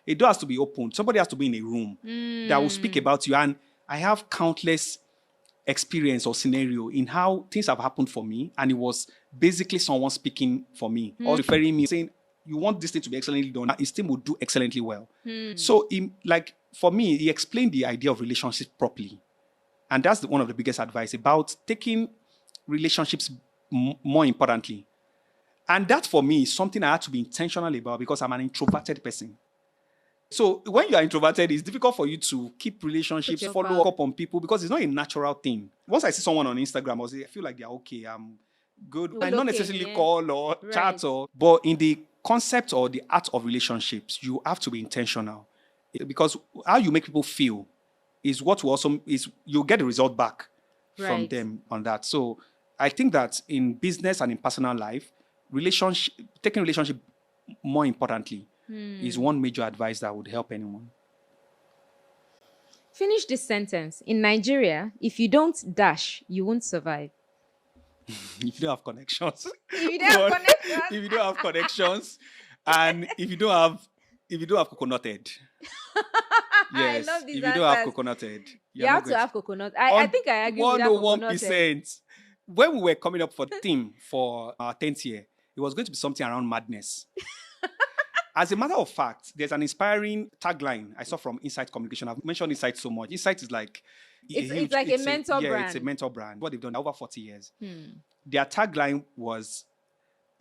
A door has to be opened. Somebody has to be in a room that will speak about you. And I have countless experience or scenario in how things have happened for me. And it was basically someone speaking for me or referring me, saying, you want this thing to be excellently done. His team will do excellently well. So for me, he explained the idea of relationships properly. And that's one of the biggest advice about taking relationships more importantly. And that for me is something I had to be intentional about because I'm an introverted person. So when you are introverted, it's difficult for you to keep relationships, follow up on people because it's not a natural thing. Once I see someone on Instagram, I feel like they're okay, I'm good. I don't necessarily call or chat but in the concept or the art of relationships, you have to be intentional because how you make people feel is what will also you'll get the result back from them on that. So I think that in business and in personal life, taking relationship more importantly is one major advice that would help anyone. Finish this sentence. In Nigeria, if you don't dash, you won't survive. If you don't have connections. If you don't have connections and if you don't have coconut head, I Yes. love these If you don't have answers. coconut head, You you're not have to going to. have coconut. I think I agree with that coconut head. 101%. When we were coming up for the theme for our 10th year, it was going to be something around madness. As a matter of fact, there's an inspiring tagline I saw from Insight Communication. I've mentioned Insight so much. Insight is like It's like a mentor it's a brand. mentor brand. What they've done over 40 years. Hmm. Their tagline was,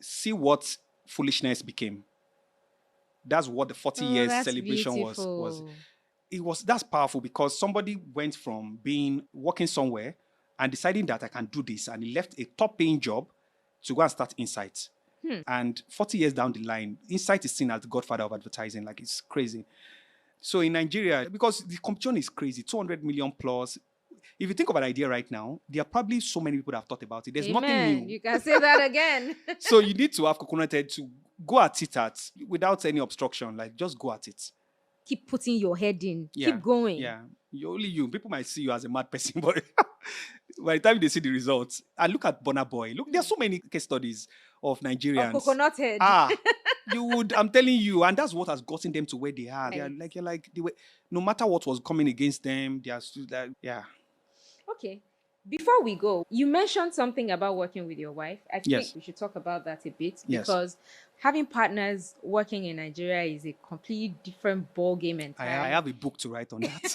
see what foolishness became. That's what the 40 Oh, years that's celebration was. beautiful. That's powerful because somebody went from being working somewhere and deciding that I can do this, and he left a top paying job to go and start Insight. And 40 years down the line, Insight is seen as the godfather of advertising. Like, it's crazy. So in Nigeria, because the competition is crazy, 200 million plus. If you think of an idea right now, there are probably so many people that have thought about it. There's nothing Amen. new. You can say that again. So you need to have coconut head to go at it without any obstruction. Like, just go at it. Keep putting your head in. Yeah. Keep going. Yeah. You're only you. People might see you as a mad person, but by the time they see the results, and look at Burna Boy. Look, there's so many case studies of Nigerians. Of coconut head. You would, I'm telling you, and that's what has gotten them to where they are. Right. No matter what was coming against them, they are still like, yeah. Okay. Before we go, you mentioned something about working with your wife. I think Yes. we should talk about that a bit Yes. because having partners working in Nigeria is a completely different ball game entirely. I have a book to write on that.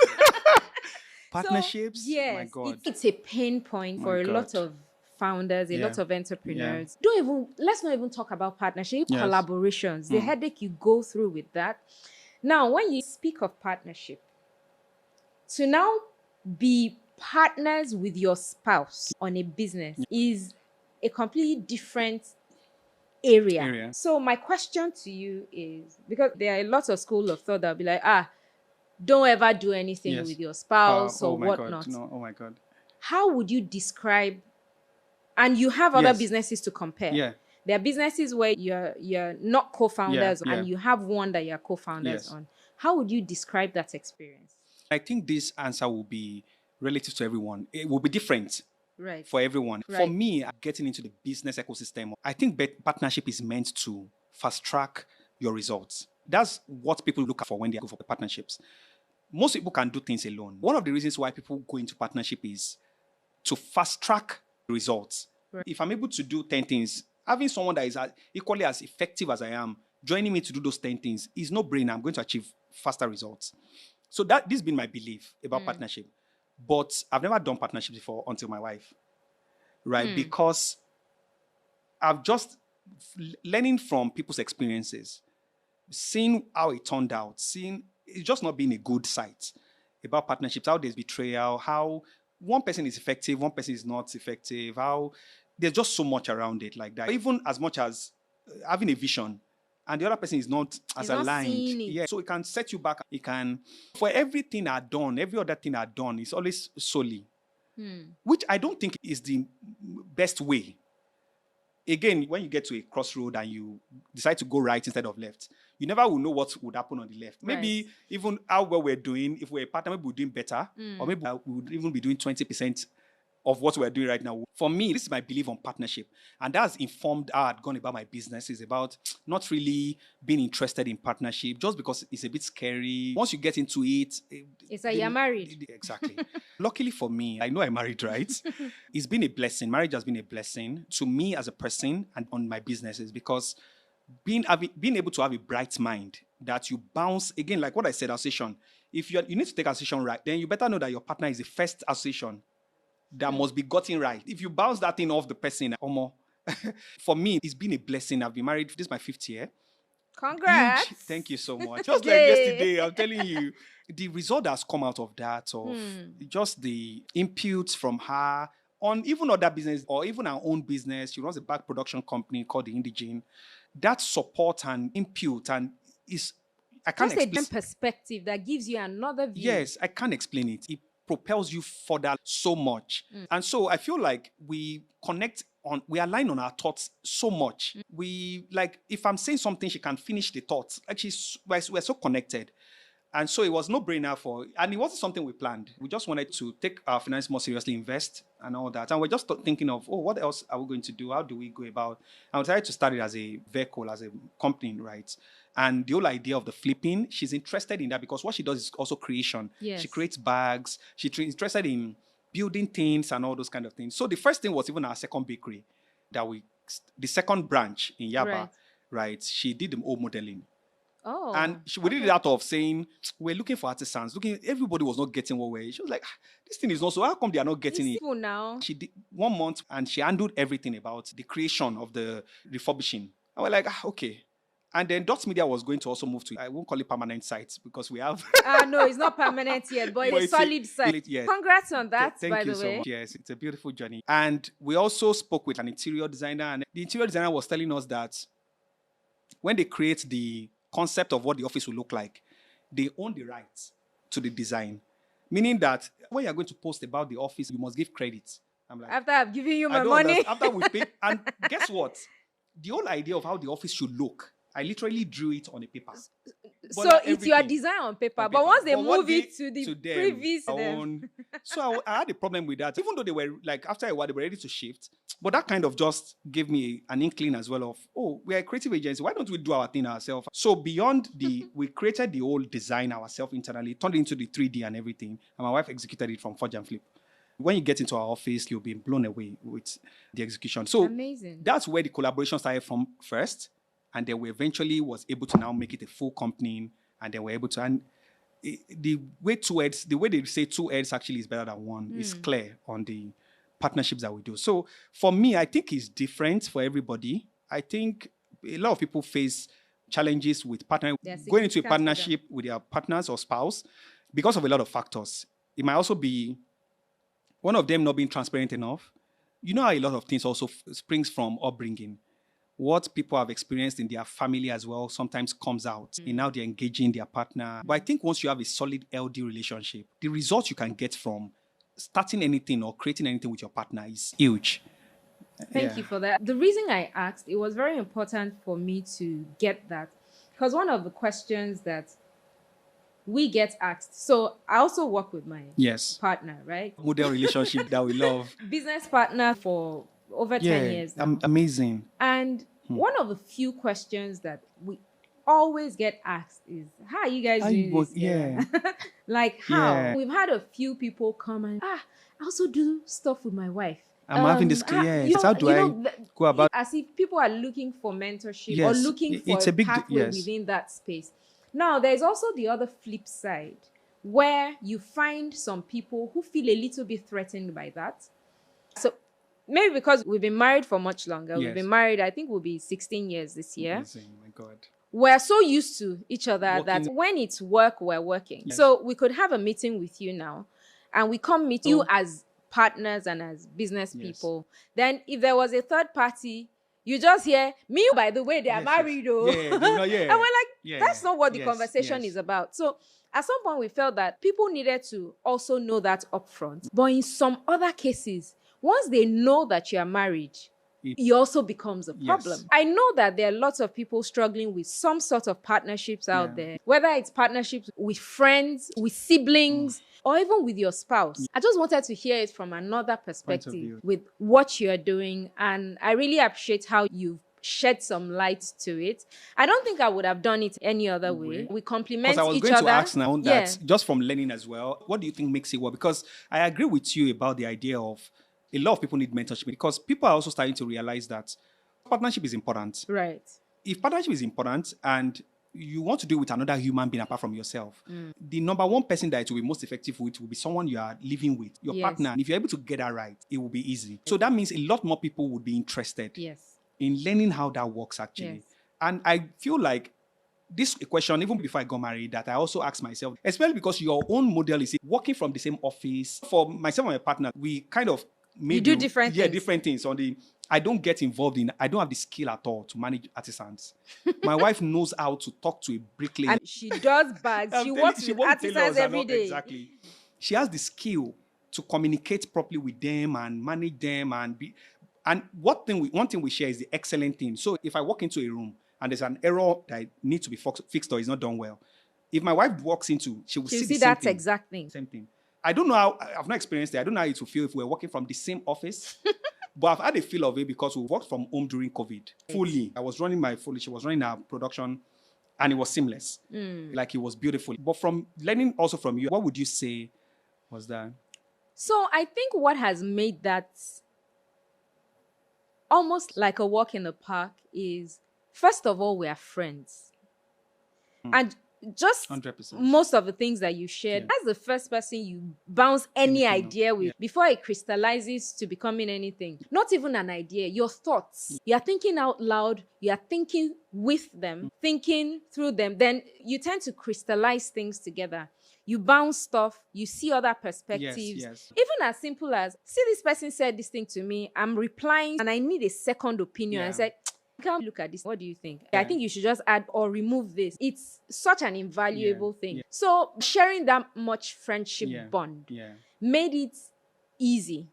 Partnerships. So, yes, My God. it's a pain point for a lot of founders, a lot of entrepreneurs. Let's not even talk about partnership, Yes. collaborations, the headache you go through with that. Now, when you speak of partnership, to now be partners with your spouse on a business is a completely different area. So my question to you is, because there are a lot of school of thought that'll be like, don't ever do anything Yes. with your spouse or oh my whatnot. God. No, oh my God. How would you describe, and you have other Yes. businesses to compare. Yeah. There are businesses where you're not co-founders Yeah. and you have one that you're co-founders Yes. on. How would you describe that experience? I think this answer will be relative to everyone. It will be different Right. for everyone. For Right. me, getting into the business ecosystem, I think partnership is meant to fast track your results. That's what people look for when they go for partnerships. Most people can do things alone. One of the reasons why people go into partnership is to fast track results. Right. If I'm able to do 10 things, having someone that is equally as effective as I am, joining me to do those 10 things is no brainer. I'm going to achieve faster results. So this has been my belief about partnership. But I've never done partnership before until my wife, right? Because I've just learning from people's experiences, seeing how it turned out, seeing it's just not being a good site about partnerships, how there's betrayal, how one person is effective, one person is not effective, how there's just so much around it like that. Even as much as having a vision and the other person is not as not aligned. seeing it. Yeah. So it can set you back. It can, for everything I've done, every other thing I've done, it's always solely, which I don't think is the best way. Again, when you get to a crossroad and you decide to go right instead of left, you never will know what would happen on the left. Maybe even how well we're doing, if we're a partner, maybe we're doing better, or maybe we would even be doing 20% of what we're doing right now. For me, this is my belief on partnership. And that's informed how I'd gone about my business. It's about not really being interested in partnership just because it's a bit scary. Once you get into it... It's like you're married. Exactly. Luckily for me, I know I'm married, right? It's been a blessing. Marriage has been a blessing to me as a person and on my businesses because being able to have a bright mind that you bounce, again, like what I said, association. If you need to take association right, then you better know that your partner is the first association that must be gotten right. If you bounce that thing off the person, for me, it's been a blessing. I've been married. This is my 5th year. Congrats. Thank you so much. Just like yesterday, I'm telling you, the result that's come out of that, of just the inputs from her on even other business or even our own business. She runs a back production company called the Indigene. That support and input and is, I can't explain. Just a different perspective that gives you another view. Yes, I can't explain it. It propels you further so much. And so I feel like we align on our thoughts so much. We, like, if I'm saying something, she can finish the thoughts. Like we're so connected. And so it was no brainer and it wasn't something we planned. We just wanted to take our finance more seriously, invest and all that. And we're just thinking of, what else are we going to do? How do we go about? And we decided to start it as a vehicle, as a company, right? And the whole idea of the flipping, she's interested in that because what she does is also creation. Yes. She creates bags. She's interested in building things and all those kind of things. So the first thing was even our second bakery the second branch in Yaba, right? She did the whole modeling. Oh. And we did it out of saying, we're looking for artisans. Everybody was not getting what we're. She was like, this thing is not so. How come they are not getting it? Now. She did 1 month and she handled everything about the creation of the refurbishing. And we're like, okay. And then Dots Media was going to also move to, I won't call it permanent sites because we have. No, it's not permanent yet, but it's a solid site. Yes. Congrats on that, Thank by you the way. So much. Yes, it's a beautiful journey. And we also spoke with an interior designer, and the interior designer was telling us that when they create the concept of what the office will look like, they own the rights to the design. Meaning that when you're going to post about the office, you must give credit. I'm like, after I've given you my money. After we pay. And guess what? The whole idea of how the office should look, I literally drew it on a paper. So it's your design on paper. But once they move it to the previous them. So I had a problem with that. Even though they were like, after a while, they were ready to shift. But that kind of just gave me an inkling as well of, we are a creative agency. Why don't we do our thing ourselves? So beyond we created the whole design ourselves internally, turned it into the 3D and everything. And my wife executed it from Forge and Flip. When you get into our office, you'll be blown away with the execution. So amazing. That's where the collaboration started from first. And then we eventually was able to now make it a full company. And then we're able to, and the way they say two heads actually is better than one is clear on the partnerships that we do. So for me, I think it's different for everybody. I think a lot of people face challenges with partnering, going into a partnership with their partners or spouse because of a lot of factors. It might also be one of them not being transparent enough. You know how a lot of things also springs from upbringing. What people have experienced in their family as well sometimes comes out in how they're engaging their partner. But I think once you have a solid LD relationship, the results you can get from starting anything or creating anything with your partner is huge. Thank you for that. The reason I asked, it was very important for me to get that because one of the questions that we get asked. So I also work with my partner, right? Model relationship that we love. Business partner for over 10 years now. Amazing. And one of the few questions that we always get asked is, how are you guys doing this? Yeah. Like how? Yeah. We've had a few people come and, I also do stuff with my wife. I'm having this, how do I go about? As if people are looking for mentorship or looking for a pathway within that space. Now, there's also the other flip side where you find some people who feel a little bit threatened by that. So maybe because we've been married for much longer. We've been married, I think we'll be 16 years this year. Amazing, my God. We're so used to each other that when it's work, we're working. Yes. So we could have a meeting with you now and we come meet you as partners and as business people. Then if there was a third party, you just hear, me, by the way, they are married, though. And we're like, that's not what the conversation is about. So at some point, we felt that people needed to also know that upfront. But in some other cases, once they know that you are married, it also becomes a problem. I know that there are lots of people struggling with some sort of partnerships out there, whether it's partnerships with friends, with siblings, or even with your spouse. I just wanted to hear it from another perspective with what you're doing. And I really appreciate how you've shed some light to it. I don't think I would have done it any other way. We complement each other. Because I was going to ask now that, just from learning as well, what do you think makes it work? Because I agree with you about the idea of a lot of people need mentorship because people are also starting to realize that partnership is important. Right. If partnership is important and you want to do it with another human being apart from yourself, the number one person that it will be most effective with will be someone you are living with, your partner. And if you're able to get that right, it will be easy. So that means a lot more people would be interested in learning how that works actually. And I feel like this question, even before I got married, that I also asked myself, especially because your own model is working from the same office. For myself and my partner, we kind of you do different things. Different things. I don't get involved in, I don't have the skill at all to manage artisans. My wife knows how to talk to a bricklayer. And she does bags. She works with artisans every day. Exactly. She has the skill to communicate properly with them and manage them and one thing we share is the excellent thing. So if I walk into a room and there's an error that needs to be fixed or is not done well, If my wife walks into, she will She'll see see the same that thing. exact thing. Same thing. I don't know how, I've not experienced it. I don't know how it will feel if we're working from the same office. But I've had a feel of it because we worked from home during COVID. Fully. I was running she was running our production, and it was seamless. Like, it was beautiful. But from learning also from you, what would you say was that? So I think what has made that almost like a walk in the park is, first of all, we are friends. And just 100%. most of the things that you shared, that's the first person you bounce any Anything idea with before it crystallizes to becoming anything. Not even an idea, your thoughts. You are thinking out loud, you are thinking with them, thinking through them. Then you tend to crystallize things together. You bounce stuff, you see other perspectives. Yes. Even as simple as, see, this person said this thing to me, I'm replying and I need a second opinion. I said, come look at this. What do you think? I think you should just add or remove this. It's such an invaluable thing. So sharing that much friendship bond made it easy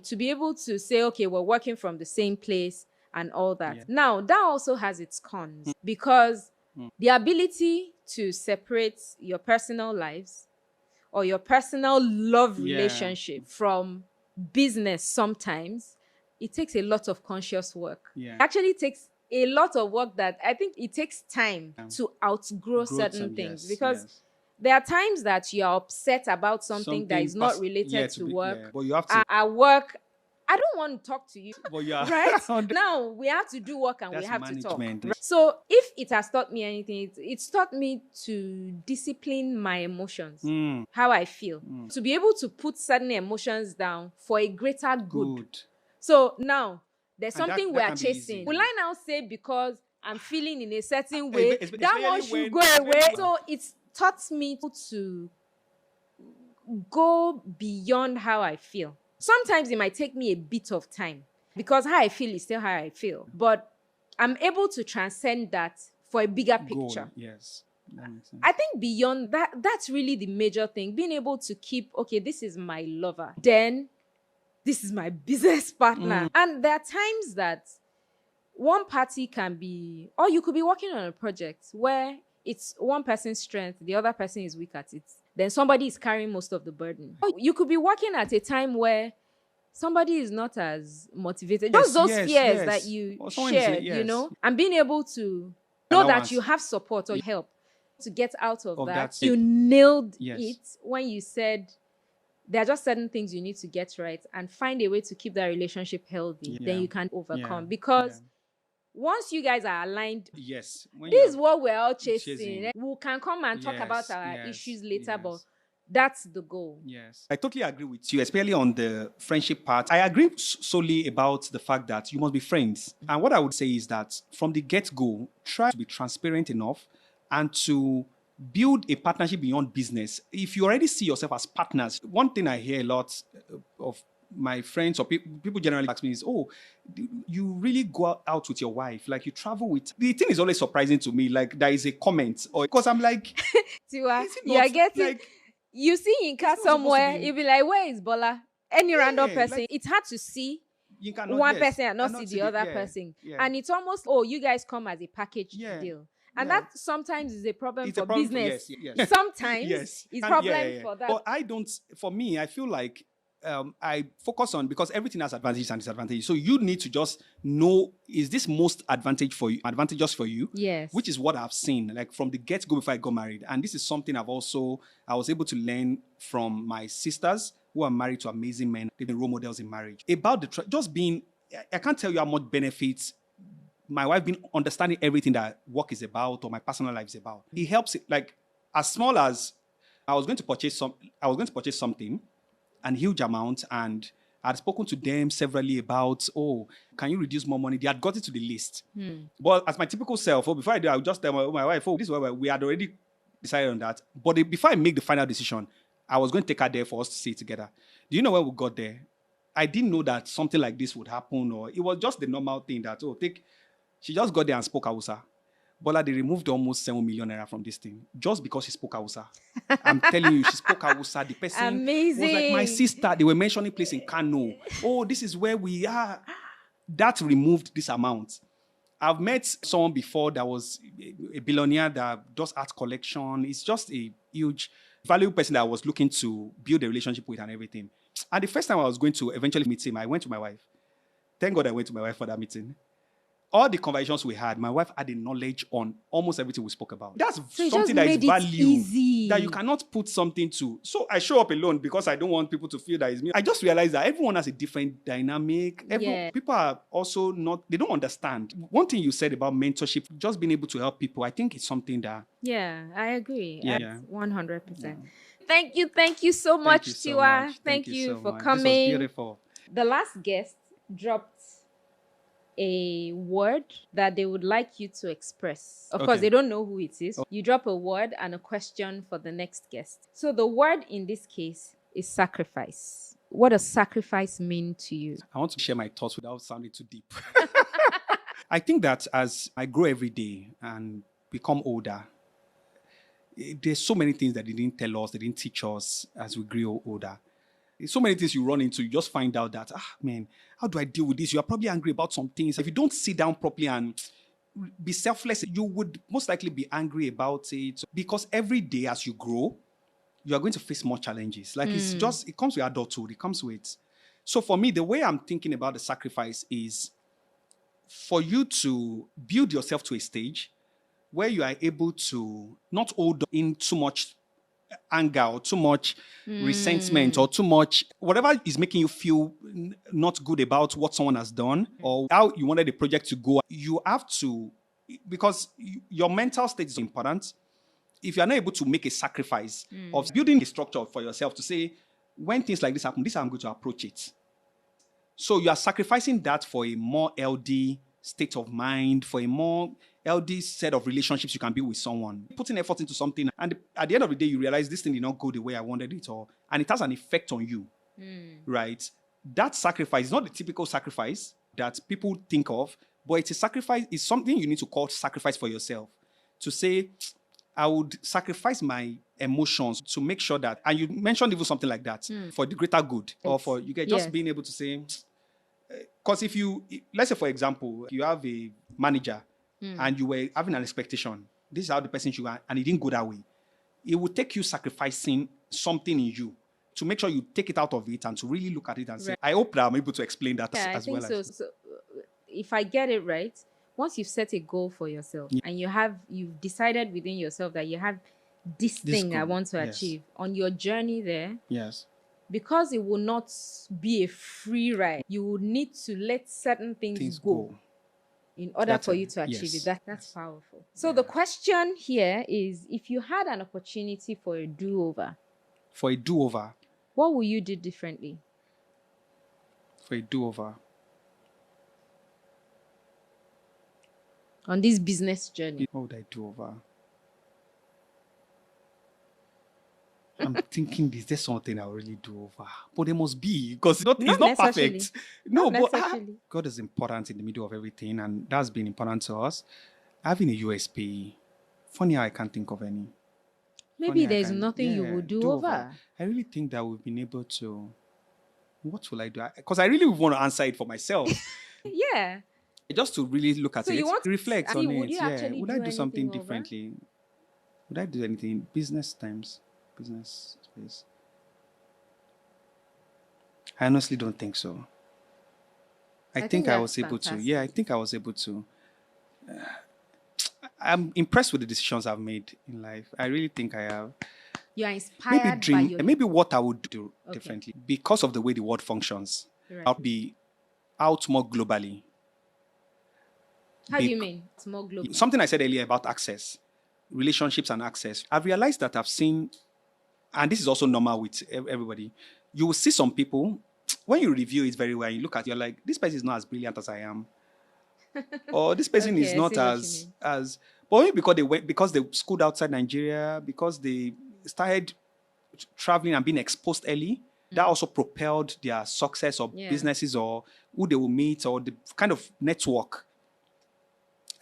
to be able to say, okay, we're working from the same place and all that. Now, that also has its cons because the ability to separate your personal lives or your personal love relationship from business sometimes, it takes a lot of conscious work. It actually takes a lot of work that I think it takes time to outgrow certain things because there are times that you are upset about something that is not related to work. But you have to. At work, I don't want to talk to you. But you are Right? Now, we have to do work and we have to talk. management. So if it has taught me anything, it's taught me to discipline my emotions, how I feel, to be able to put certain emotions down for a greater good. So now, there's something we are chasing. Will I now say because I'm feeling in a certain way, that one should go away? So it's taught me to go beyond how I feel. Sometimes it might take me a bit of time because how I feel is still how I feel. But I'm able to transcend that for a bigger picture. Yes. That makes sense. I think beyond that, that's really the major thing. Being able to keep, okay, this is my lover. Then this is my business partner. And there are times that one party can be, or you could be working on a project where it's one person's strength, the other person is weak at it. Then somebody is carrying most of the burden. Or you could be working at a time where somebody is not as motivated. Just those fears that you share, you know, and being able to know that you have support or help to get out of that. You nailed it when you said, there are just certain things you need to get right and find a way to keep that relationship healthy. Then you can overcome. Because once you guys are aligned, this is what we're all chasing. We can come and talk about our issues later, but that's the goal. Yes. I totally agree with you, especially on the friendship part. I agree solely about the fact that you must be friends. And what I would say is that from the get-go, try to be transparent enough and to build a partnership beyond business. If you already see yourself as partners, one thing I hear a lot of my friends or people generally ask me is, oh, you really go out with your wife? Like, you travel with... The thing is always surprising to me. Like, there is a comment. Or because I'm like... Tiwa, you are getting... Like, you see Yinka somewhere, you'll be like, where is Bola? Any random person. Like, it's hard to see one person and not see the other person. And it's almost, oh, you guys come as a package deal. And that sometimes is a problem for business. Sometimes it's a problem for that. But I don't, for me, I feel like I focus on, because everything has advantages and disadvantages. So you need to just know, is this most advantageous for you? Yes. Which is what I've seen, like from the get-go before I got married. And this is something I was able to learn from my sisters who are married to amazing men. They've been role models in marriage. About just being, I can't tell you how much benefits my wife been understanding everything that work is about or my personal life is about. It helps it, like, as small as I was going to purchase something, an huge amount, and I'd spoken to them severally about, oh, can you reduce more money? They had got it to the list. But as my typical self, before I do, I would just tell my wife, oh, this is where we had already decided on that. But before I make the final decision, I was going to take her there for us to see it together. Do you know when we got there? I didn't know that something like this would happen, or it was just the normal thing that, she just got there and spoke Hausa. Bola, they removed almost 7 million naira from this thing just because she spoke Hausa. I'm telling you, she spoke Hausa. The person was like my sister. They were mentioning place in Kano. Oh, this is where we are. That removed this amount. I've met someone before that was a billionaire that does art collection. It's just a huge, valuable person that I was looking to build a relationship with and everything. And the first time I was going to eventually meet him, I went to my wife. Thank God I went to my wife for that meeting. All the conversations we had, my wife had a knowledge on almost everything we spoke about. That's So it something just that is made it value easy. that you cannot put something to. So I show up alone because I don't want people to feel that it's me. I just realized that everyone has a different dynamic. Yeah. People are also not, they don't understand. One thing you said about mentorship, just being able to help people, I think it's something that. Yeah, I agree. Yeah. 100%. Thank you so much, you so Tiwa. much. Thank you so for much. coming. This was beautiful. The last guest dropped a word that they would like you to express. Of course, Okay. they don't know who it is. You drop a word and a question for the next guest. So the word in this case is sacrifice. What does sacrifice mean to you? I want to share my thoughts without sounding too deep. I think that as I grow every day and become older, there's so many things that they didn't tell us, they didn't teach us as we grew older. So many things you run into, you just find out that, man, how do I deal with this? You are probably angry about some things. If you don't sit down properly and be selfless, you would most likely be angry about it. Because every day as you grow, you are going to face more challenges. Like it comes with adulthood. It comes with. So for me, the way I'm thinking about the sacrifice is for you to build yourself to a stage where you are able to not hold in too much anger or too much resentment or too much whatever is making you feel not good about what someone has done or how you wanted the project to go. You have to, because your mental state is important. If you are not able to make a sacrifice of building a structure for yourself to say, when things like this happen, this is how I'm going to approach it. So you are sacrificing that for a more healthy state of mind, for a more healthy set of relationships you can build with someone. Putting effort into something, and at the end of the day, you realize this thing did not go the way I wanted it, and it has an effect on you, right? That sacrifice is not the typical sacrifice that people think of, but it's a sacrifice. It's something you need to call sacrifice for yourself. To say, I would sacrifice my emotions to make sure that, and you mentioned even something like that, for the greater good, or for you get just being able to say, because if you, let's say for example, you have a manager and you were having an expectation, this is how the person should go, and it didn't go that way. It would take you sacrificing something in you to make sure you take it out of it and to really look at it and say, I hope that I'm able to explain that as well. So if I get it right, once you've set a goal for yourself and you've decided within yourself that you have this thing goal I want to achieve on your journey there. Yes. Because it will not be a free ride, you will need to let certain things go in order for you to achieve it. That's powerful. So the question here is, if you had an opportunity for a do-over. For a do-over. What will you do differently? For a do-over. On this business journey. What would I do over? I'm thinking, is there something I'll really do over? But there must be, because it's not perfect. No, but God is important in the middle of everything, and that's been important to us. Having a USP, funny how I can't think of any. Maybe there's nothing you would do over. I really think that we've been able to. What will I do? Because I really want to answer it for myself. Yeah. Just to really look at it, reflect on would it. Would I do something over? differently? Would I do anything in business space? I honestly don't think so. I think I was able to. Yeah, I think I was able to. I'm impressed with the decisions I've made in life. I really think I have. You are inspired by your... Maybe what I would do differently. Because of the way the world functions, I'll be out more globally. How do you mean? It's more global. Something I said earlier about access, relationships and access. I've realized that I've seen, and this is also normal with everybody, you will see some people, when you review it very well, you look at it, you're like, this person is not as brilliant as I am. Or this person is not as but maybe because they schooled outside Nigeria, because they started traveling and being exposed early, that also propelled their success or businesses or who they will meet or the kind of network.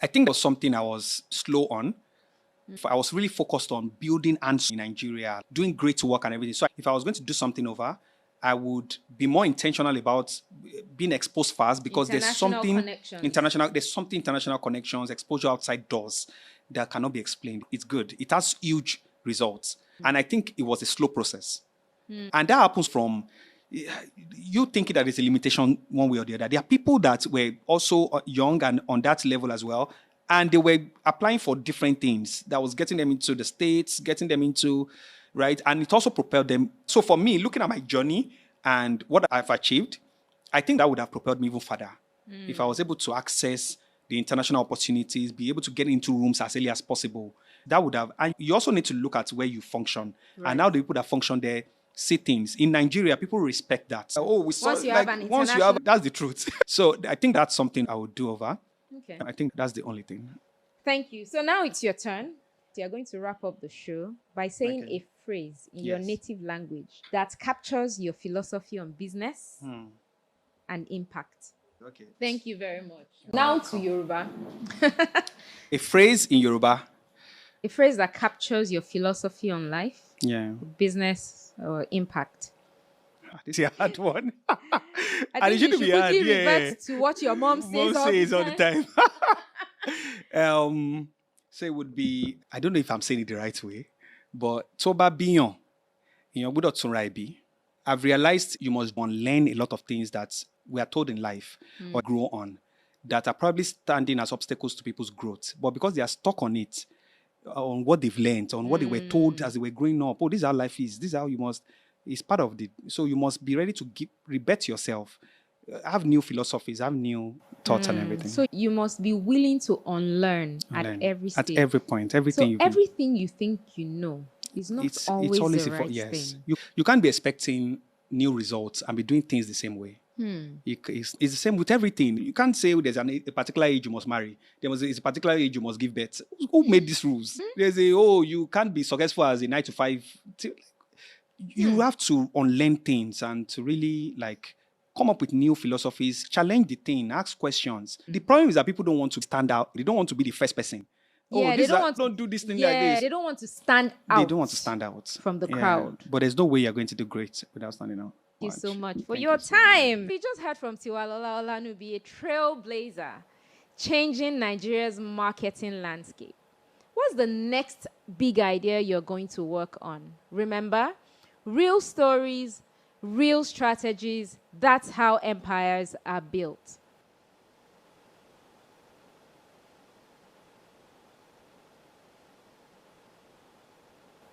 I think that was something I was slow on. I was really focused on building ants in Nigeria, doing great work and everything. So if I was going to do something over, I would be more intentional about being exposed fast, because there's something international connections, exposure outside doors that cannot be explained. It's good. It has huge results. And I think it was a slow process. And that happens from you thinking that there's a limitation one way or the other. There are people that were also young and on that level as well, and they were applying for different things that was getting them into the States, getting them into, right? And it also propelled them. So for me, looking at my journey and what I've achieved, I think that would have propelled me even further. If I was able to access the international opportunities, be able to get into rooms as early as possible, that would have. And you also need to look at where you function. Right. And now the people that function there see things. In Nigeria, people respect that. Oh, we saw once you have an international... Once you have, that's the truth. So I think that's something I would do over. Okay. I think that's the only thing. Thank you. So now it's your turn. You're going to wrap up the show by saying a phrase in your native language that captures your philosophy on business and impact. Okay. Thank you very much. Now to Yoruba. A phrase in Yoruba. A phrase that captures your philosophy on life, business, or impact. This is a hard one. I think you should quickly revert to what your mom says all the time. So it would be, I don't know if I'm saying it the right way, but Toba Biyon, in your Buddha Tsunraibi, I've realized you must unlearn a lot of things that we are told in life or grow on that are probably standing as obstacles to people's growth. But because they are stuck on it, on what they've learned, on what they were told as they were growing up, oh, this is how life is, this is how you must, it's part of it. So you must be ready to rebet yourself, have new philosophies, have new thoughts and everything. So you must be willing to unlearn at every stage. At every point, everything. So everything you think you know is not always the right thing. You can't be expecting new results and be doing things the same way. It's the same with everything. You can't say there's a particular age you must marry. There's a particular age you must give birth. Who made these rules? There's you can't be successful as a 9 to 5. You have to unlearn things and to really come up with new philosophies, challenge the thing, ask questions. The problem is that people don't want to stand out. They don't want to be the first person. Don't do this thing like this. They don't want to stand out. They don't want to stand out from the crowd. But there's no way you're going to do great without standing out. Thank you so much for your time. We just heard from Tiwalola Olanubi, a trailblazer, changing Nigeria's marketing landscape. What's the next big idea you're going to work on? Remember, real stories, real strategies, that's how empires are built.